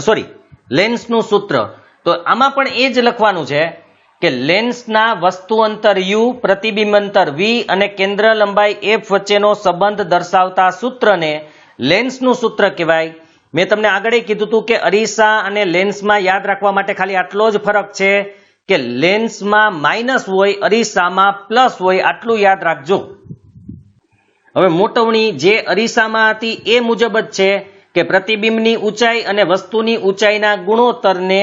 સોરી લેન્સનું સૂત્ર, તો આમાં પણ એ જ લખવાનું છે કે લેન્સના વસ્તુ અંતર u, પ્રતિબિંબ અંતર v અને કેન્દ્ર લંબાઈ f વચ્ચેનો સંબંધ દર્શાવતા સૂત્રને લેન્સનું સૂત્ર કહેવાય. મેં તમને આગળ કીધું હતું કે અરીસા અને લેન્સમાં યાદ રાખવા માટે ખાલી આટલો જ ફરક છે કે લેન્સમાં માઇનસ હોય, અરીસામાં પ્લસ હોય, આટલું યાદ રાખજો. હવે મોટવણી જે અરીસામાં હતી એ મુજબ જ છે કે પ્રતિબિંબની ઊંચાઈ અને વસ્તુની ઊંચાઈના ગુણોત્તરને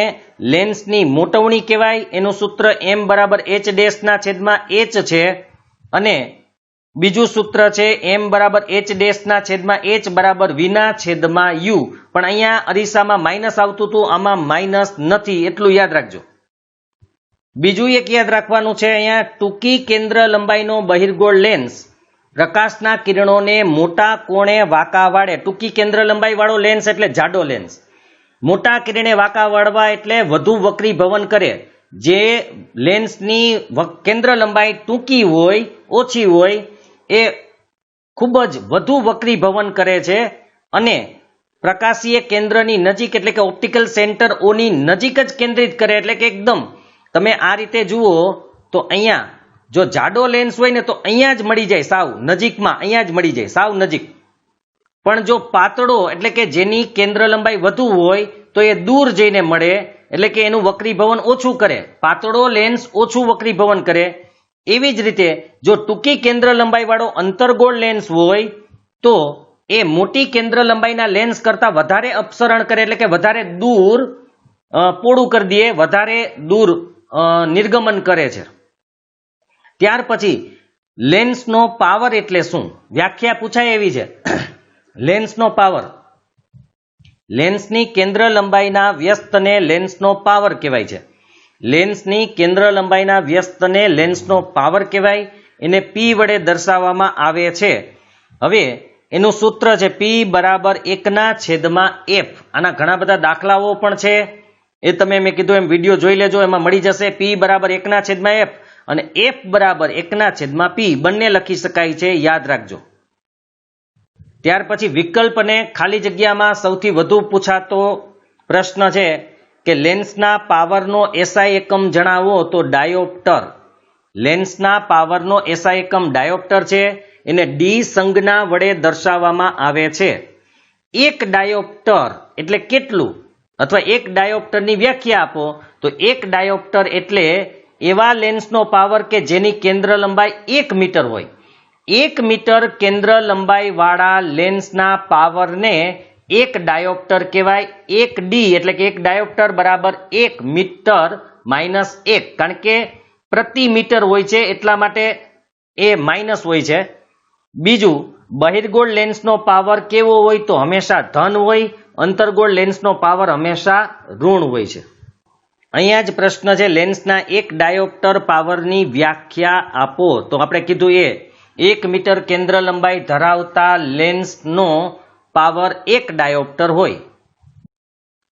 લેન્સની મોટવણી કહેવાય. એનું સૂત્ર m બરાબર h ડેશ ના છેદમાં h છે, અને બીજું સૂત્ર છે m બરાબર h ડેશ ના છેદમાં h બરાબર v ના છેદમાં u. પણ અહીંયા અરીસામાં માઇનસ આવતું હતું, આમાં માઇનસ નથી, એટલું યાદ રાખજો. બીજું એક યાદ રાખવાનું છે, અહીંયા ટૂંકી કેન્દ્ર લંબાઈનો બહિર્ગોળ લેન્સ પ્રકાશના કિરણોને મોટા કોણે વાંકા વાળે. ટૂંકી કેન્દ્ર લંબાઈ વાળો લેન્સ એટલે જાડો લેન્સ, મોટા કિરણે વાંકા વાળવા એટલે વધુ વક્રીભવન કરે. જે લેન્સની કેન્દ્ર લંબાઈ ટૂંકી હોય, ઓછી હોય, એ ખૂબ જ વધુ વક્રીભવન કરે છે અને પ્રકાશીય કેન્દ્રની નજીક એટલે કે ઓપ્ટિકલ સેન્ટર ઓની નજીક જ કેન્દ્રિત કરે. એટલે કે એકદમ તમે આ રીતે જુઓ તો અહીંયા જો જાડો લેન્સ હોય ને તો અહીંયા જ મળી જાય, સાવ નજીકમાં અહીંયા જ મળી જાય, સાવ નજીક. પણ જો પાતળો એટલે કે જેની કેન્દ્ર લંબાઈ વધુ હોય તો એ દૂર જઈને મળે, એટલે કે એનું વક્રીભવન ઓછું કરે. પાતળો લેન્સ ઓછું વક્રીભવન કરે. એવી જ રીતે જો ટૂંકી કેન્દ્ર લંબાઈ વાળો અંતર્ગોળ લેન્સ હોય તો એ મોટી કેન્દ્ર લંબાઈના લેન્સ કરતા વધારે અપસરણ કરે, એટલે કે વધારે દૂર પોળું કરી દે, વધારે દૂર નિર્ગમન કરે છે. ત્યાર પછી લેન્સનો પાવર એટલે શું? વ્યાખ્યા પૂછાય એવી છે. લેન્સનો પાવર, લેન્સની કેન્દ્ર લંબાઈના વ્યસ્તને લેન્સનો પાવર કહેવાય છે. લેન્સની કેન્દ્ર લંબાઈના વ્યસ્તને લેન્સનો પાવર કહેવાય. એને P વડે દર્શાવવામાં આવે છે. હવે એનું સૂત્ર છે P બરાબર 1/f. આના ઘણા બધા દાખલાઓ પણ છે, એ તમે મેં કીધું એમ વિડીયો જોઈ લેજો, એમાં મળી જશે. P બરાબર 1/f અને f બરાબર 1/p બંને લખી શકાય છે, યાદ રાખજો. ત્યાર પછી વિકલ્પ અને ખાલી જગ્યામાં સૌથી વધુ પૂછાતો પ્રશ્ન છે કે લેન્સના પાવરનો SI એકમ જણાવો, તો ડાયોપ્ટર. લેન્સના પાવરનો SI એકમ ડાયોપ્ટર છે. એને D સંજ્ઞા વડે દર્શાવવામાં આવે છે. એક ડાયોપ્ટર એટલે કેટલું, અથવા એક ડાયોપ્ટરની વ્યાખ્યા આપો, તો એક ડાયોપ્ટર એટલે એવા લેન્સનો પાવર કે જેની કેન્દ્ર લંબાઈ 1 મીટર હોય. 1 મીટર કેન્દ્ર લંબાઈ વાળા લેન્સના પાવરને એક ડાયોપ્ટર કહેવાય. 1D એટલે કે એક ડાયોપ્ટર બરાબર 1 મીટર માઇનસ 1, કારણ કે પ્રતિ મીટર હોય છે એટલા માટે એ માઇનસ હોય છે. બીજું, બહિર્ગોળ લેન્સનો પાવર કેવો હોય? તો હંમેશા ધન હોય. અંતર્ગોળ લેન્સનો પાવર હંમેશા ઋણ હોય છે. અહીંયા જ પ્રશ્ન છે, લેન્સના એક ડાયોપ્ટર પાવરની વ્યાખ્યા આપો. તો આપણે કીધું એ 1 મીટર કેન્દ્ર લંબાઈ ધરાવતા લેન્સનો પાવર 1 ડાયોપ્ટર હોય.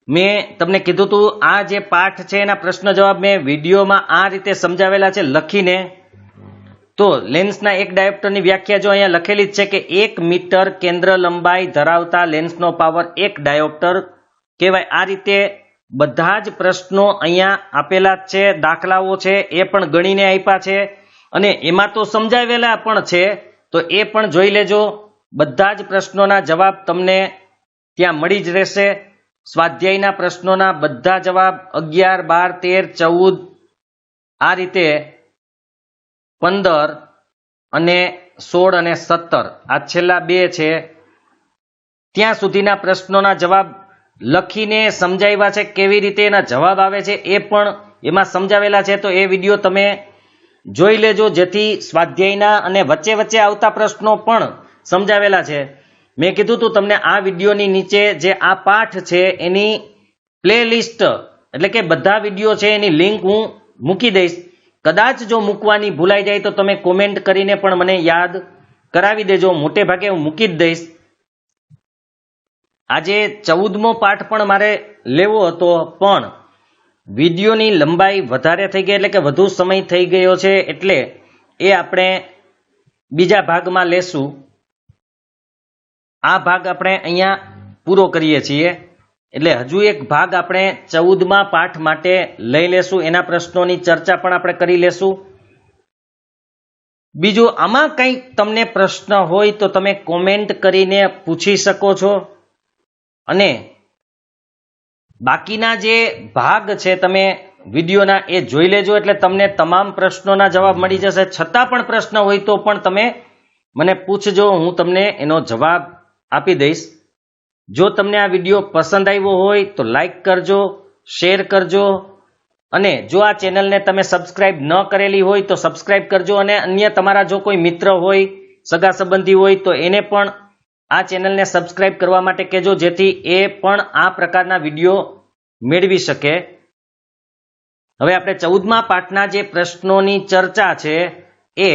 મેં તમને કીધું હતું આ જે પાઠ છે એના પ્રશ્ન જવાબ મેં વિડીયોમાં આ રીતે સમજાવેલા છે લખીને. તો લેન્સના એક ડાયોપ્ટરની વ્યાખ્યા જો અહીંયા લખેલી જ છે કે 1 મીટર કેન્દ્ર લંબાઈ ધરાવતા લેન્સનો પાવર 1 ડાયોપ્ટર કહેવાય. આ રીતે બધા જ પ્રશ્નો અહીંયા આપેલા જ છે, દાખલાઓ છે એ પણ ગણીને આપ્યા છે અને એમાં તો સમજાવેલા પણ છે, તો એ પણ જોઈ લેજો. બધા જ પ્રશ્નોના જવાબ તમને ત્યાં મળી જ રહેશે. સ્વાધ્યાયના પ્રશ્નોના બધા જવાબ 11, 12, 13, 14 આ રીતે 15 અને 16 અને 17 આ છેલ્લા 2 છે ત્યાં સુધીના પ્રશ્નોના જવાબ લખીને સમજાવ્યા છે. કેવી રીતે એના જવાબ આવે છે એ પણ એમાં સમજાવેલા છે, તો એ વિડીયો તમે જોઈ લેજો, જેથી સ્વાધ્યાયના અને વચ્ચે વચ્ચે આવતા પ્રશ્નો પણ સમજાવેલા છે. મેં કીધું તું તમને આ વિડીયોની નીચે જે આ પાઠ છે એની પ્લેલિસ્ટ એટલે કે બધા વિડીયો છે એની લિંક હું મૂકી દઈશ. કદાચ જો મૂકવાની ભૂલાઈ જાય તો તમે કોમેન્ટ કરીને પણ મને યાદ કરાવી દેજો. મોટે ભાગે હું મૂકી જ દઈશ. આજે 14મો પાઠ પણ મારે લેવો હતો, પણ વિડીયોની લંબાઈ વધારે થઈ ગઈ એટલે કે વધુ સમય થઈ ગયો છે, એટલે એ આપણે બીજા ભાગમાં લેશું. આ ભાગ આપણે અહીંયા પૂરો કરીએ છીએ, એટલે હજુ એક ભાગ આપણે 14મા પાઠ માટે લઈ લેશું. એના પ્રશ્નોની ચર્ચા પણ આપણે કરી લેશું. બીજું આમાં કંઈક તમને પ્રશ્ન હોય તો તમે કોમેન્ટ કરીને પૂછી શકો છો, અને બાકીના જે ભાગ છે તમે વિડીયોના એ જોઈ લેજો, એટલે તમને તમામ પ્રશ્નોના જવાબ મળી જશે. છતાં પણ પ્રશ્ન હોય તો પણ તમે મને પૂછજો, હું તમને એનો જવાબ આપી દઈશ. જો તમને આ વિડીયો પસંદ આવ્યો હોય તો લાઈક કરજો, શેર કરજો, અને જો આ ચેનલને તમે સબસ્ક્રાઇબ ન કરેલી હોય તો સબસ્ક્રાઇબ કરજો, અને અન્ય તમારા જો કોઈ મિત્ર હોય, સગા સંબંધી હોય તો એને પણ આ ચેનલને સબસ્ક્રાઇબ કરવા માટે કહેજો, જેથી એ પણ આ પ્રકારના વિડીયો મેળવી શકે. હવે આપણે 14મા પાઠના જે પ્રશ્નોની ચર્ચા છે એ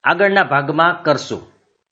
આગળના ભાગમાં કરશું.